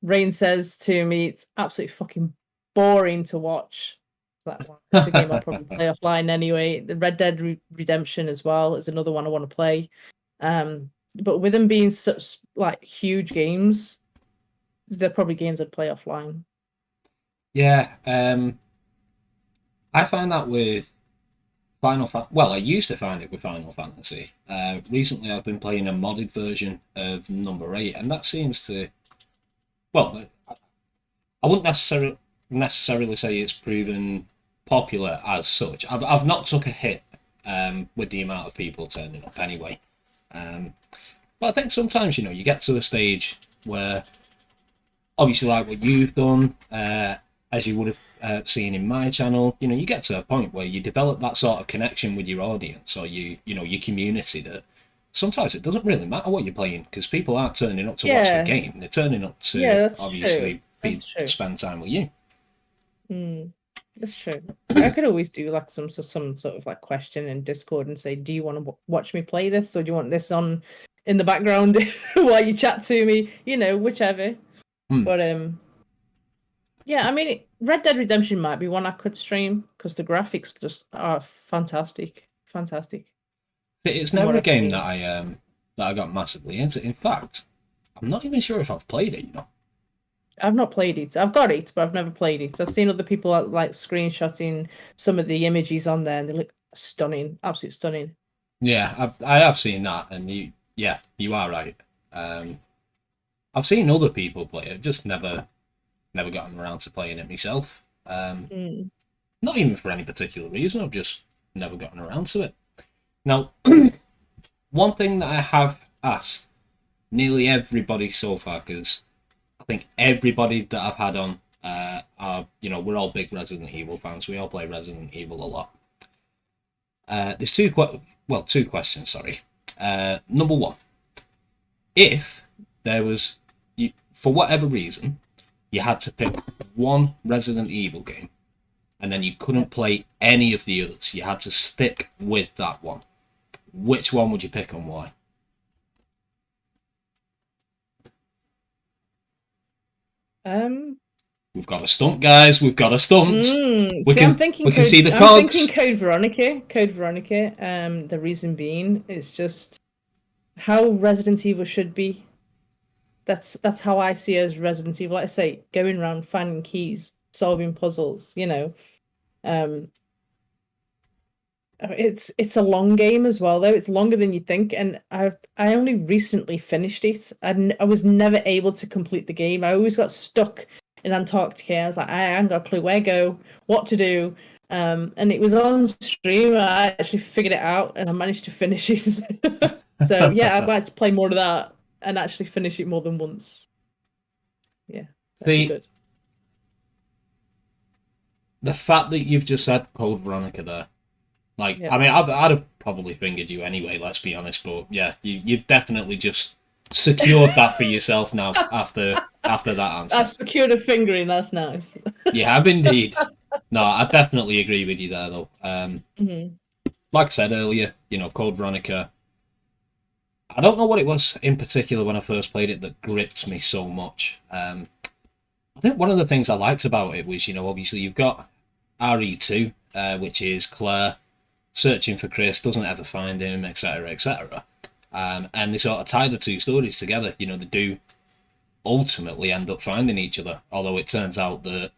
Rain says to me, it's absolutely fucking boring to watch. It's a game I'll probably play offline anyway. The Red Dead Redemption as well is another one I want to play. But with them being such like huge games, they're probably games I'd play offline. Yeah, I find that with Well, I used to find it with Final Fantasy. Recently, I've been playing a modded version of number 8, and that seems to. Well, I wouldn't necessarily say it's proven popular as such. I've not took a hit with the amount of people turning up anyway. But I think sometimes you get to a stage where, obviously, like what you've done, as you would have seen in my channel, you get to a point where you develop that sort of connection with your audience or your community that sometimes it doesn't really matter what you're playing because people aren't turning up to watch the game. They're turning up to obviously spend time with you. That's true. I could always do like some sort of like question in Discord and say, do you want to watch me play this or do you want this on in the background while you chat to me? Whichever. But yeah, I mean, Red Dead Redemption might be one I could stream because the graphics just are fantastic. It's never a game that I got massively into. In fact, I'm not even sure if I've played it. I've not played it. I've got it, but I've never played it. I've seen other people like screenshotting some of the images on there, and they look stunning, absolutely stunning. Yeah, I have seen that, and you are right. I've seen other people play it, just never gotten around to playing it myself. Not even for any particular reason. I've just never gotten around to it. Now, one thing that I have asked nearly everybody so far, because I think everybody that I've had on are, we're all big Resident Evil fans. We all play Resident Evil a lot. There's two questions, sorry. Number one, if there was, for whatever reason, you had to pick one Resident Evil game, and then you couldn't play any of the others, you had to stick with that one. Which one would you pick and why? We've got a stunt, guys. We've got a stunt. I'm thinking we can see the cogs. I'm thinking Code Veronica. The reason being is just how Resident Evil should be. That's how I see it as Resident Evil. Like I say, going around finding keys, solving puzzles. It's a long game as well, though. It's longer than you think, and I only recently finished it. I was never able to complete the game. I always got stuck in Antarctica. I was like, I haven't got a clue where to go, what to do. And it was on stream. And I actually figured it out, and I managed to finish it. So yeah, I'd like to play more of that and actually finish it more than once. Yeah, that'd be good. The fact that you've just said Code Veronica there. I mean, I'd have probably fingered you anyway, let's be honest, but yeah, you've definitely just secured that for yourself now after that answer. I've secured a fingering, that's nice. You have indeed. No, I definitely agree with you there, though. Like I said earlier, Code Veronica, I don't know what it was in particular when I first played it that gripped me so much. I think one of the things I liked about it was, obviously you've got RE2, which is Claire searching for Chris, doesn't ever find him, etc., etc. And they sort of tie the two stories together. They do ultimately end up finding each other, although it turns out that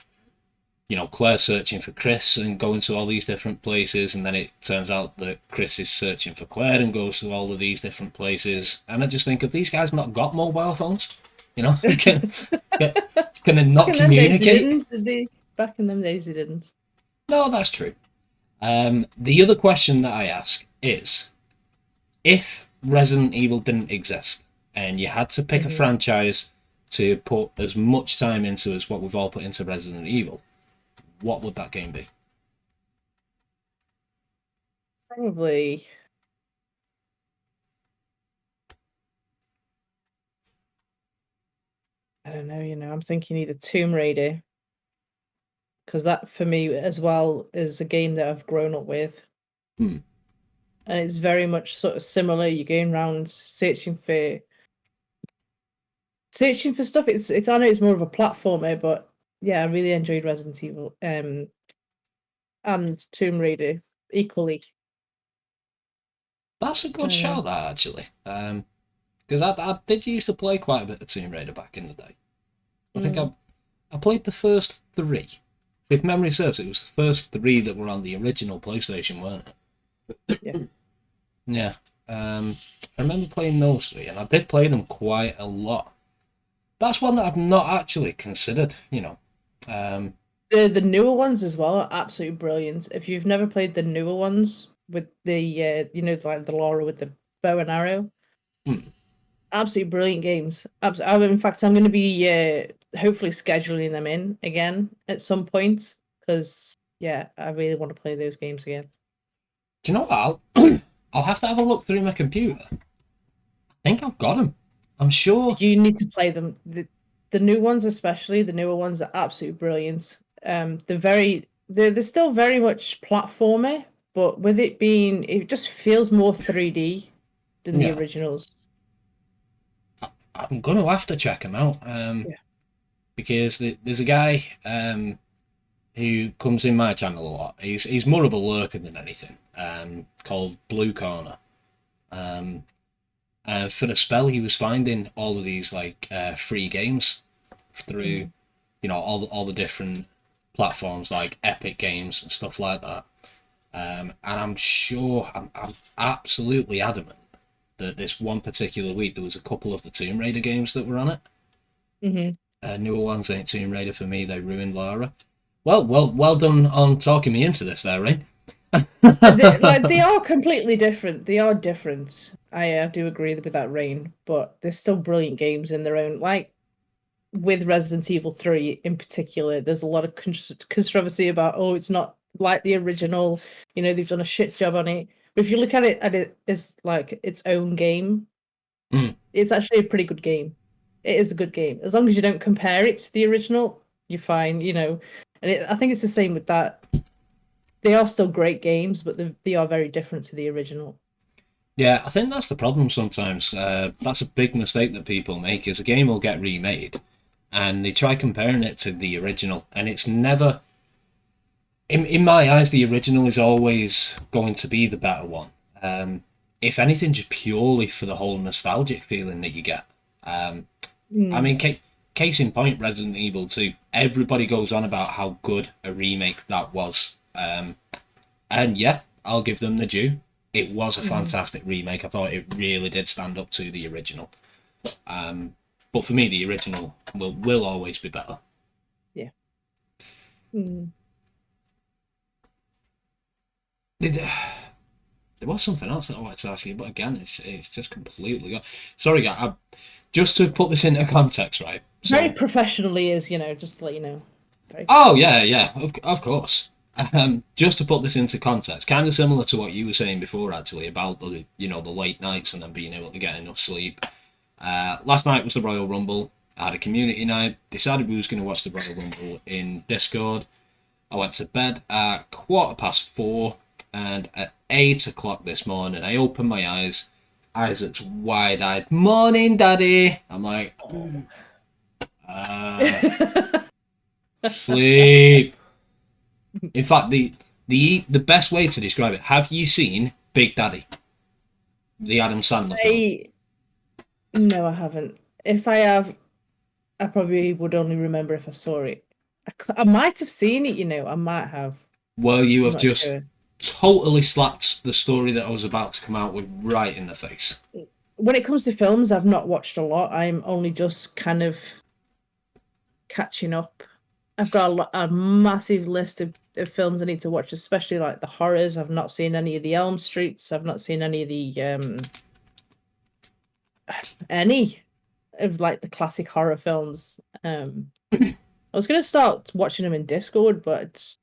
Claire's searching for Chris and going to all these different places, and then it turns out that Chris is searching for Claire and goes to all of these different places. And I just think, have these guys not got mobile phones? Can they not Back in them days, they communicate? didn't, did they? Back in them days, they didn't. No, that's true. The other question that I ask is, if Resident Evil didn't exist and you had to pick a franchise to put as much time into as what we've all put into Resident Evil, what would that game be? Probably. I don't know, I'm thinking either Tomb Raider, because that for me as well is a game that I've grown up with. And it's very much sort of similar. You're going around searching for stuff. It's I know it's more of a platformer, but yeah, I really enjoyed Resident Evil and Tomb Raider equally. That's a good shout, that actually. Because I did used to play quite a bit of Tomb Raider back in the day. I think I played the first three. If memory serves, it was the first three that were on the original PlayStation, weren't it? Yeah. Yeah. I remember playing those three, and I did play them quite a lot. That's one that I've not actually considered, The newer ones as well are absolutely brilliant. If you've never played the newer ones with the like the Laura with the bow and arrow, absolutely brilliant games. In fact, I'm going to be hopefully scheduling them in again at some point because I really want to play those games again. Do you know what? I'll have to have a look through my computer. I think I've got them. I'm sure. You need to play them. The new ones, especially the newer ones, are absolutely brilliant. They're still very much platformer, but with it being, it just feels more 3D than the originals. I'm gonna have to check them out. Because there's a guy who comes in my channel a lot. He's more of a lurker than anything. Called Blue Corner. For a spell, he was finding all of these free games through, all the different platforms like Epic Games and stuff like that. And I'm sure, I'm absolutely adamant that this one particular week there was a couple of the Tomb Raider games that were on it. Newer ones ain't Tomb Raider for me. They ruined Lara. Well done on talking me into this there, Rain. They are completely different. They are different. I do agree with that, Rain, but they're still brilliant games in their own. Like with Resident Evil 3 in particular, there's a lot of controversy about, it's not like the original. They've done a shit job on it. But if you look at it as like its own game, it's actually a pretty good game. It is a good game. As long as you don't compare it to the original, you're fine, And I think it's the same with that. They are still great games, but they are very different to the original. Yeah, I think that's the problem sometimes. That's a big mistake that people make, is a game will get remade, and they try comparing it to the original, and it's never... In my eyes, the original is always going to be the better one. If anything, just purely for the whole nostalgic feeling that you get. I mean, case in point, Resident Evil 2. Everybody goes on about how good a remake that was. And yeah, I'll give them the due. It was a fantastic remake. I thought it really did stand up to the original. But for me, the original will always be better. Yeah. There was something else that I wanted to ask you, but again, it's just completely gone. Sorry, guys. Just to put this into context, right? Very professionally is, just to let you know. Oh, yeah, of course. Just to put this into context, kind of similar to what you were saying before, actually, about the late nights and then being able to get enough sleep. Last night was the Royal Rumble. I had a community night. Decided we was going to watch the Royal Rumble in Discord. I went to bed at 4:15, and at 8 o'clock this morning, I opened my eyes. Isaac's wide-eyed, "Morning, Daddy." I'm like, Sleep. In fact, the best way to describe it. Have you seen Big Daddy, the Adam Sandler film? I No, I haven't. If I have, I probably would only remember if I saw it. I might have seen it, I might have. Well, you I'm have not just sure. totally slapped the story that I was about to come out with right in the face. When it comes to films, I've not watched a lot. I'm only just kind of catching up. I've got a massive list of films I need to watch, especially like the horrors. I've not seen any of the Elm Streets. I've not seen any of the any of like the classic horror films. I was gonna start watching them in Discord, but it's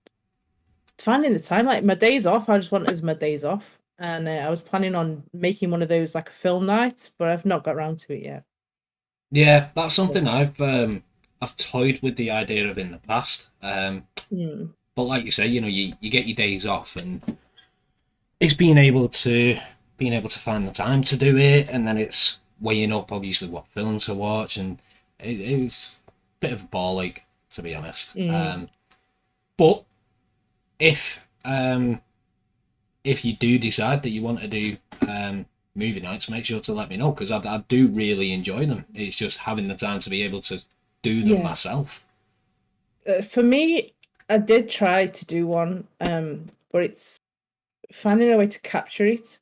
finding the time. Like my days off, I just want it as my days off, and I was planning on making one of those like a film night, but I've not got around to it yet. Yeah, that's Yeah. something I've toyed with the idea of in the past. Hmm. But like you say, you get your days off, and it's being able to find the time to do it, and then it's weighing up obviously what film to watch, and it was a bit of a ball ache, to be honest. Mm. But if if you do decide that you want to do movie nights, make sure to let me know, because I do really enjoy them. It's just having the time to be able to do them Yeah. myself. For me, I did try to do one, but it's finding a way to capture it.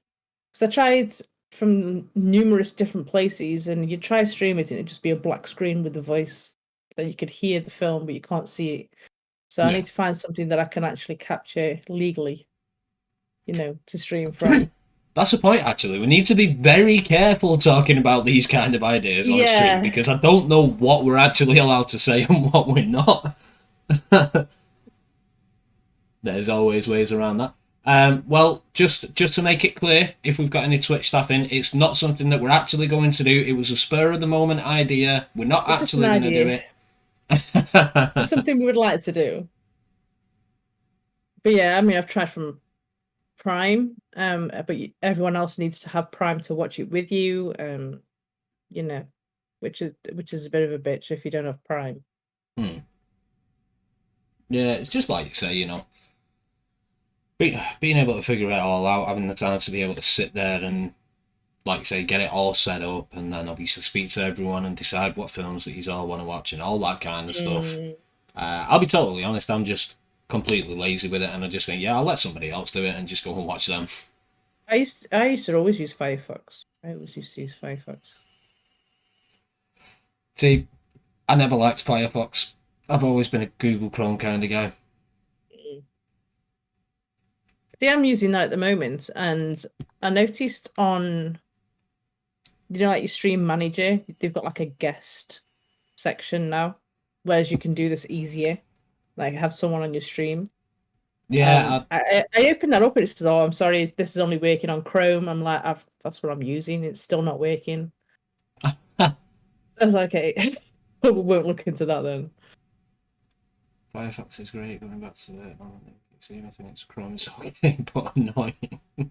Because I tried from numerous different places, and you try stream it, and it'd just be a black screen with the voice. Then you could hear the film, but you can't see it. So I Yeah. need to find something that I can actually capture legally, to stream from. That's the point, actually. We need to be very careful talking about these kind of ideas on stream, Yeah, because I don't know what we're actually allowed to say and what we're not. There's always ways around that. Well, just to make it clear, if we've got any Twitch staff in, it's not something that we're actually going to do. It was a spur of the moment idea. We're not it's just an actually going to do idea. it. Just something we would like to do. But yeah, I mean, I've tried from Prime, but everyone else needs to have Prime to watch it with you, you know, which is a bit of a bitch if you don't have Prime. Hmm. Yeah, it's just like you say, being able to figure it all out, having the time to be able to sit there and, like you say, get it all set up, and then obviously speak to everyone and decide what films that you all want to watch and all that kind of stuff. Mm. I'll be totally honest, I'm just completely lazy with it, and I just think, yeah, I'll let somebody else do it and just go and watch them. I used to always use Firefox. I always used to use Firefox. See, I never liked Firefox. I've always been a Google Chrome kind of guy. Mm. See, I'm using that at the moment, and I noticed on, like your stream manager, they've got like a guest section now, whereas you can do this easier, like have someone on your stream. Yeah, I opened that up and it says, "Oh, I'm sorry, this is only working on Chrome." I'm like, that's what I'm using. It's still not working. I I was like, okay, we won't look into that then. Firefox is great. Going back to it, see anything it's Chrome is okay, but annoying. Do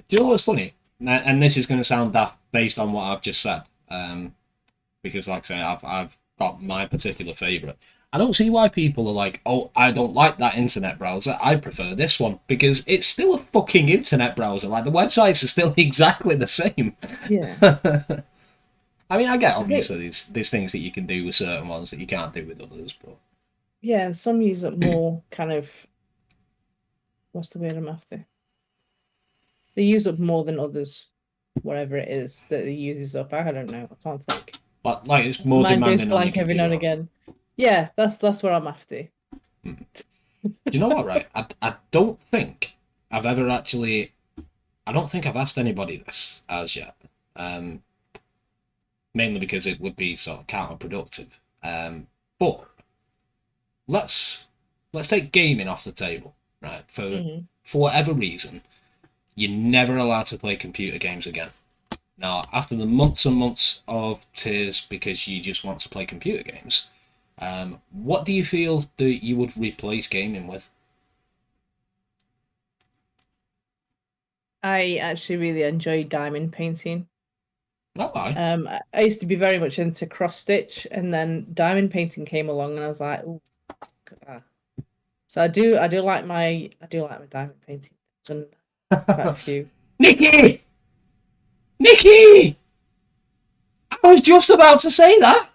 you know what's funny? And this is going to sound daft based on what I've just said, because like I say, I've got my particular favourite. I don't see why people are like, oh, I don't like that internet browser. I prefer this one because it's still a fucking internet browser. Like the websites are still exactly the same. Yeah, I mean, I get I think obviously there's things that you can do with certain ones that you can't do with others, but yeah, and some use up more kind of, what's the word I'm after? They use up more than others, whatever it is that it uses up. I don't know. I can't think. like it's more Mine goes demanding on your blank every now and computer. again. Yeah, that's what I'm after. Hmm. Do you know what? Right, I don't think I've ever actually. I don't think I've asked anybody this as yet. Um, Mainly because it would be sort of counterproductive. But let's take gaming off the table, right? Hmm. For whatever reason, you're never allowed to play computer games again. Now, after the months and months of tears because you just want to play computer games, what do you feel that you would replace gaming with? I actually really enjoy diamond painting. Oh, I. I used to be very much into cross stitch, and then diamond painting came along, and I was like, "Ooh." So I do like my diamond painting. Done quite a few. Nikki! Nikki! I was just about to say that.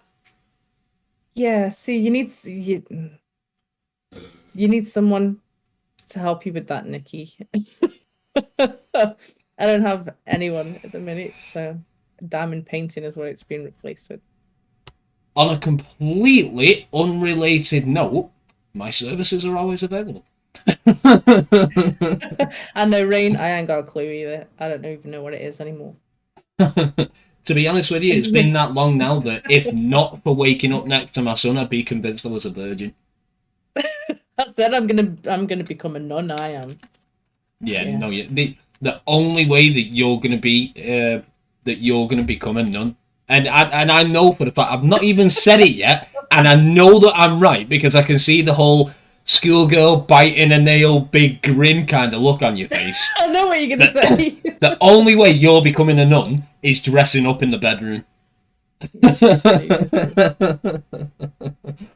Yeah, see, you need someone to help you with that, Nikki. I don't have anyone at the minute, so diamond painting is what it's been replaced with. On a completely unrelated note, my services are always available. I know, Rain, I ain't got a clue either. I don't even know what it is anymore. To be honest with you, it's been that long now that if not for waking up next to my son, I'd be convinced I was a virgin. That said, I'm gonna become a nun. I am. Yeah. No, the only way that you're gonna be that you're gonna become a nun, and I know for the fact I've not even said it yet, and I know that I'm right because I can see the whole schoolgirl biting a nail, big grin kind of look on your face. I know what you're gonna say. The only way you're becoming a nun is dressing up in the bedroom.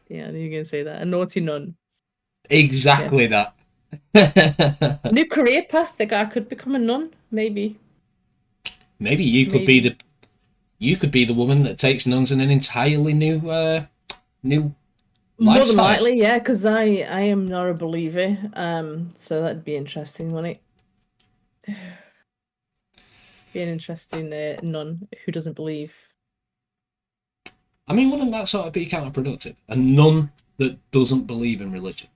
Yeah, you're gonna say that. A naughty nun. Exactly that. New career path. Like I could become a nun, maybe. Maybe you could be the woman that takes nuns in an entirely new new More lifestyle. than likely, yeah, because I am not a believer. So that'd be interesting, wouldn't it? Be an interesting nun who doesn't believe. I mean, wouldn't that sort of be counterproductive? A nun that doesn't believe in religion.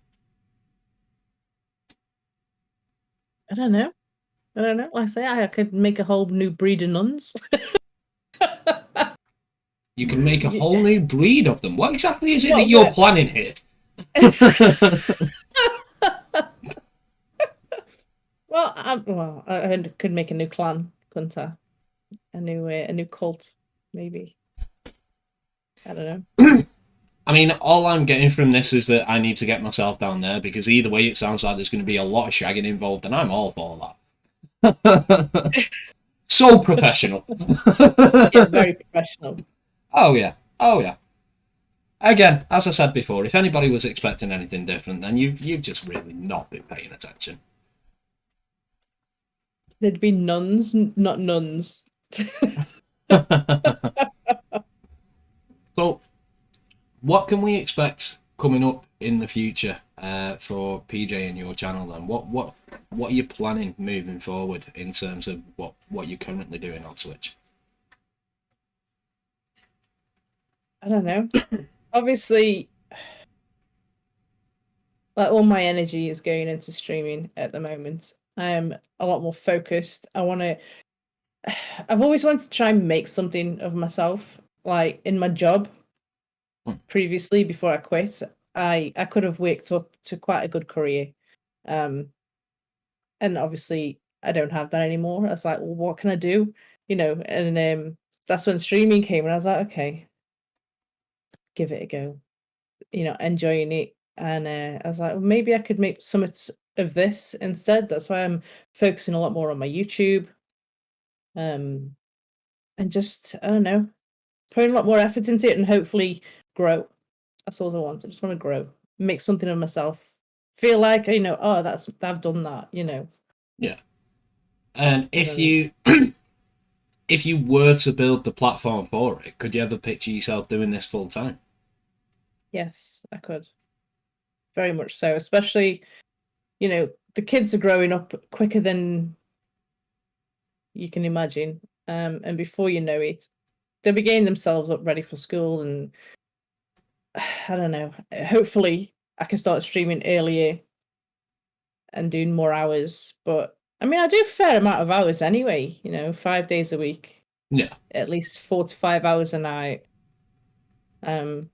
I don't know. Like I say, I could make a whole new breed of nuns. You can make a whole new breed of them. What exactly is it Well, that you're yeah. planning here? Well, I could make a new clan, couldn't I? A new cult, maybe. I don't know. I mean, all I'm getting from this is that I need to get myself down there because either way, it sounds like there's going to be a lot of shagging involved, and I'm all for that. So professional. Yeah, very professional. Oh yeah. Again, as I said before, if anybody was expecting anything different, then you've just really not been paying attention. There'd be nuns, not nuns. So, what can we expect coming up in the future for PJ and your channel? Then, what are you planning moving forward in terms of what you're currently doing on Twitch? I don't know. Obviously, like all my energy is going into streaming at the moment. I am a lot more focused. I've always wanted to try and make something of myself. Like in my job previously, before I quit, I could have worked up to quite a good career. And obviously I don't have that anymore. I was like, well, what can I do? And that's when streaming came and I was like, okay, give it a go. Enjoying it. And I was like, well, maybe I could make some of this instead. That's why I'm focusing a lot more on my YouTube. And just, I don't know, putting a lot more effort into it and hopefully grow. That's all I want. I just want to grow, make something of myself. Feel like, oh, I've done that, Yeah. And if you were to build the platform for it, could you ever picture yourself doing this full time? Yes, I could. Very much so. Especially, the kids are growing up quicker than you can imagine. And before you know it, they'll be getting themselves up ready for school. And I don't know. Hopefully, I can start streaming earlier and doing more hours. But I mean, I do a fair amount of hours anyway. 5 days a week. Yeah. At least 4 to 5 hours a night. But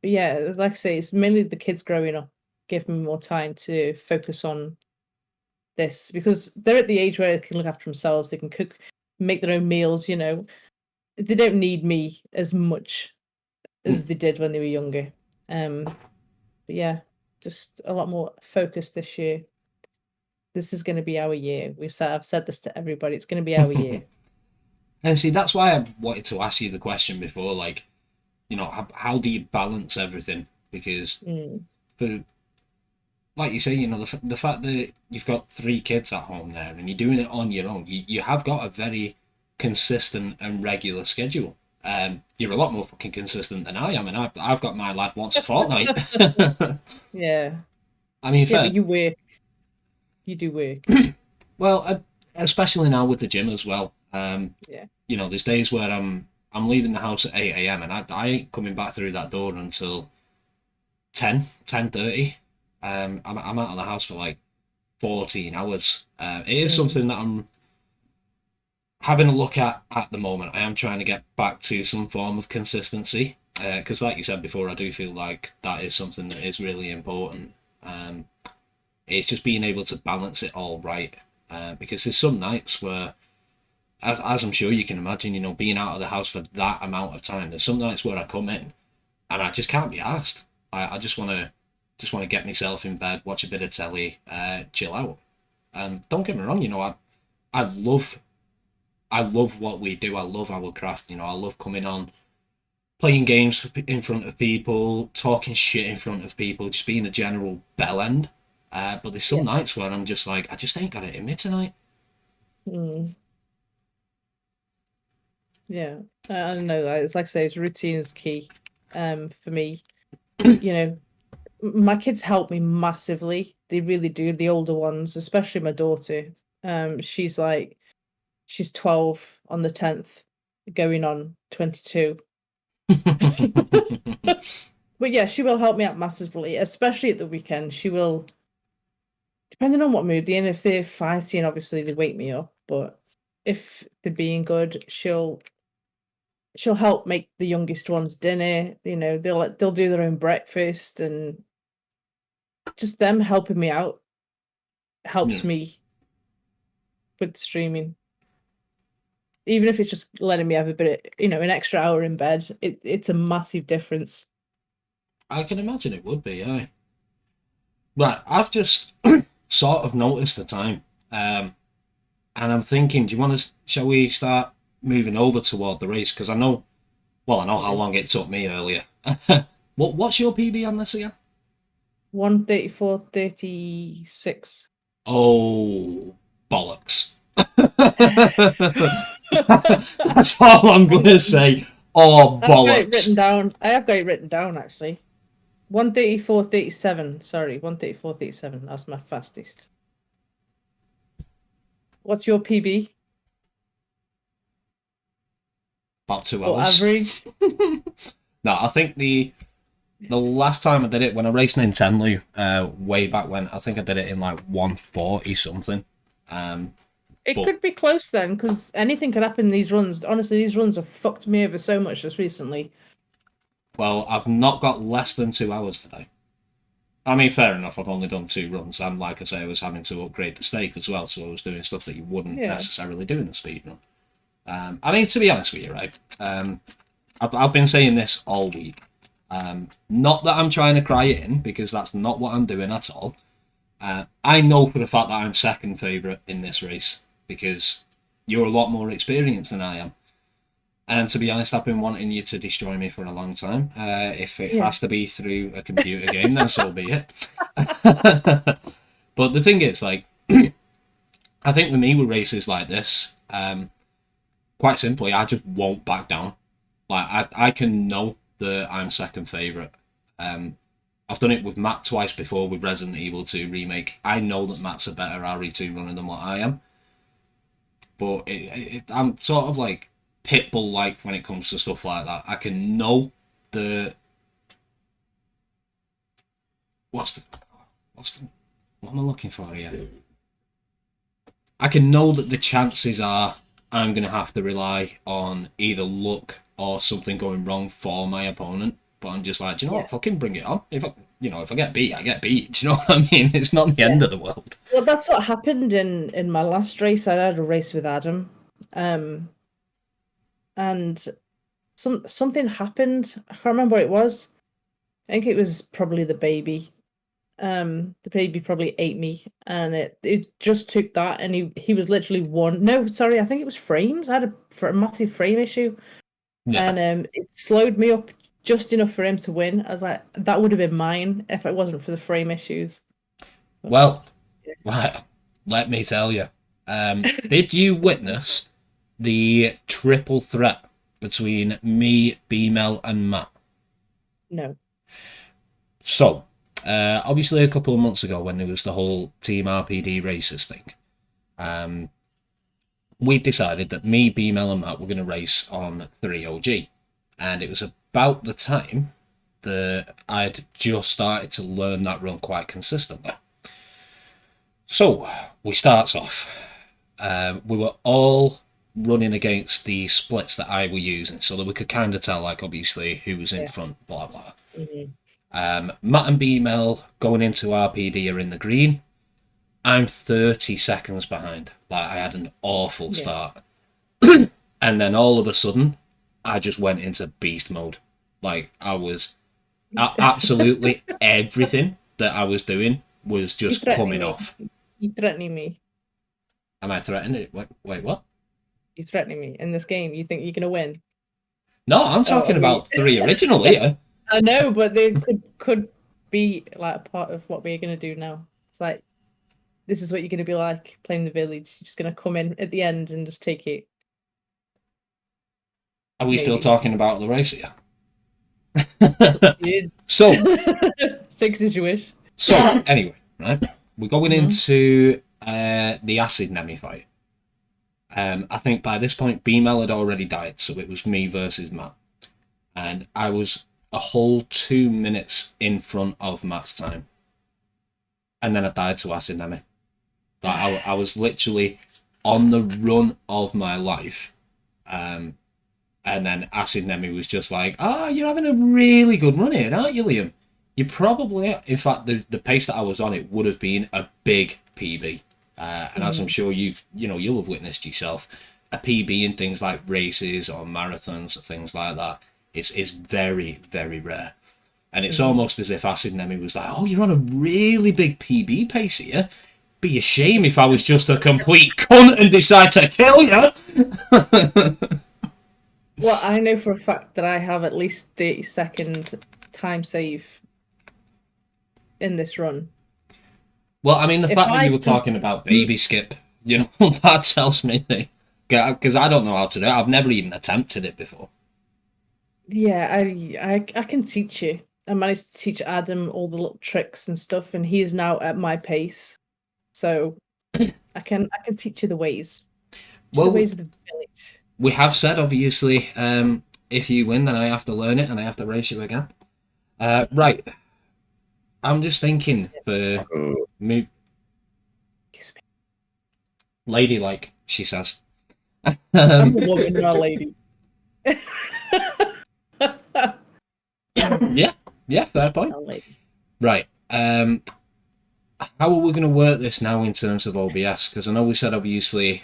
yeah, like I say, it's mainly the kids growing up giving me more time to focus on this because they're at the age where they can look after themselves. They can cook, make their own meals. They don't need me as much as they did when they were younger. But yeah, just a lot more focus this year. This is going to be our year. I've said this to everybody. It's going to be our year. And see, that's why I wanted to ask you the question before, like, how do you balance everything? because Mm. for like you say, the fact that you've got 3 kids at home there and you're doing it on your own, you have got a very consistent and regular schedule. You're a lot more fucking consistent than I am, and I've got my lad once a fortnight. Yeah. I mean, Yeah, but fair. you work. You do work. Well, especially now with the gym as well. Yeah. There's days where I'm leaving the house at 8 a.m. and I ain't coming back through that door until 10:30. I'm out of the house for like 14 hours. It is Mm. something that I'm having a look at the moment. I am trying to get back to some form of consistency because, like you said before, I do feel like that is something that is really important. Um, it's just being able to balance it all right because there's some nights where, as I'm sure you can imagine, being out of the house for that amount of time. There's some nights where I come in and I just can't be asked. I just want to get myself in bed, watch a bit of telly, chill out. And don't get me wrong, I love what we do. I love our craft. I love coming on, playing games in front of people, talking shit in front of people, just being a general bellend. But there's some Yeah. nights where I'm just like, I just ain't got it in me tonight. Mm. Yeah. I don't know. It's like I say, it's routine is key. For me, you know, my kids help me massively. They really do. The older ones, especially my daughter. She's 12 on the 10th, going on 22. But yeah, she will help me out massively, especially at the weekend. She will, depending on what mood they're in. If they're fighting, obviously they wake me up. But if they're being good, she'll help make the youngest ones dinner. They'll do their own breakfast, and just them helping me out Yeah. helps me with streaming. Even if it's just letting me have a bit, an extra hour in bed, it's a massive difference. I can imagine it would be, yeah. Right, I've just sort of noticed the time, and I'm thinking, do you want to? Shall we start moving over toward the race? Because I know how Yeah. long it took me earlier. What's your PB on this again? 1:34:36. Oh, bollocks. That's all I'm going to say. Oh, I've got it bollocks. written down. I have got it written down actually. 1:34:37. Sorry, 1:34:37. That's my fastest. What's your PB About two or hours. average? No, I think the last time I did it when I raced Nintendo, way back when, I think I did it in like 140 something. It But could be close then, because anything could happen in these runs. Honestly, these runs have fucked me over so much just recently. well, I've not got less than 2 hours today. I mean, fair enough. I've only done 2 runs, and like I say, I was having to upgrade the stake as well, so I was doing stuff that you wouldn't Yeah. necessarily do in a speed run. I mean, to be honest with you, right? I've been saying this all week. Not that I'm trying to cry it in, because that's not what I'm doing at all. I know for the fact that I'm second favourite in this race, because you're a lot more experienced than I am. And to be honest, I've been wanting you to destroy me for a long time. If it Yeah. has to be through a computer game, then so be it. But the thing is, like, I think with me with races like this, quite simply, I just won't back down. Like, I can know that I'm second favourite. I've done it with Matt twice before with Resident Evil 2 Remake. I know that Matt's a better RE2 runner than what I am. But I'm sort of like Pitbull like when it comes to stuff like that. I can know the what's the what am I looking for here? I can know that the chances are I'm gonna have to rely on either luck or something going wrong for my opponent. But I'm just like, do you know what? Fucking bring it on. If I get beat, I get beat. Do you know what I mean? It's not the end of the world. Well, that's what happened in my last race. I had a race with Adam, and something happened. I can't remember what it was. I think it was probably the baby. The baby probably ate me, and it just took that, and he was literally one. No, sorry, I think it was frames. I had a massive frame issue, Yeah. and it slowed me up just enough for him to win. I was like, that would have been mine if it wasn't for the frame issues. Well, let me tell you. Did you witness the triple threat between me, B-Mel, and Matt? No. So, obviously a couple of months ago when there was the whole Team RPD races thing, we decided that me, B-Mel, and Matt were going to race on 3OG. And it was about the time that I'd just started to learn that run quite consistently. So, we starts off. We were all running against the splits that I were using, so that we could kind of tell, like, obviously, who was in front, blah, blah. Mm-hmm. Matt and B-Mel going into RPD are in the green. I'm 30 seconds behind. Like, I had an awful start. And then all of a sudden, I just went into beast mode. Like, I was... absolutely everything that I was doing was just coming off. You're threatening me. Am I threatening it? Wait, what? You're threatening me in this game. You think you're going to win? No, I'm talking about 3 original here. I know, but they could be like a part of what we're going to do now. It's like, this is what you're going to be like playing the village. You're just going to come in at the end and just take it. Are we still talking about the race here? So, 6 is your wish. So, anyway, right? We're going into the Acid Nemi fight. I think by this point, B-Mel had already died, so it was me versus Matt. And I was a whole 2 minutes in front of Matt's time. And then I died to Acid Nemi. Like, I was literally on the run of my life. And then Acid Nemi was just like, you're having a really good run here, aren't you, Liam? You probably, in fact, the pace that I was on, it would have been a big PB. And as I'm sure you'll have witnessed yourself, a PB in things like races or marathons or things like that is very, very rare. And it's almost as if Acid Nemi was like, you're on a really big PB pace here. Be a shame if I was just a complete cunt and decide to kill you. Well, I know for a fact that I have at least 30-second time save in this run. Well, I mean, the fact that you were talking about baby skip, that tells me that, because I don't know how to do it. I've never even attempted it before. Yeah, I can teach you. I managed to teach Adam all the little tricks and stuff, and he is now at my pace. So I can teach you the ways. The ways of the village. We have said, obviously, if you win, then I have to learn it and I have to race you again. Right. I'm just thinking for me. Excuse me. Ladylike, she says. I'm a woman, not a lady. Yeah, fair point. Right. How are we going to work this now in terms of OBS? Because I know we said, obviously,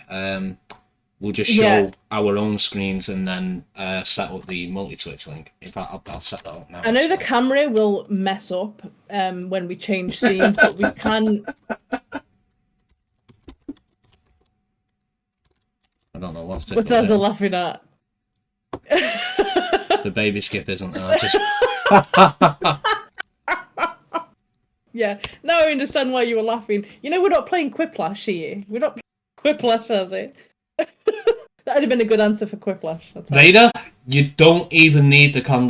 we'll just show our own screens and then set up the multi-twitch link. In fact, I'll set that up now. I know the camera will mess up when we change scenes, but we can... I don't know what's it. What's Elsa laughing at? The baby skip isn't there. Just... Yeah, now I understand why you were laughing. We're not playing Quiplash here. We're not playing Quiplash, has it? That would have been a good answer for Quiplash. Vader, you don't even need the condom.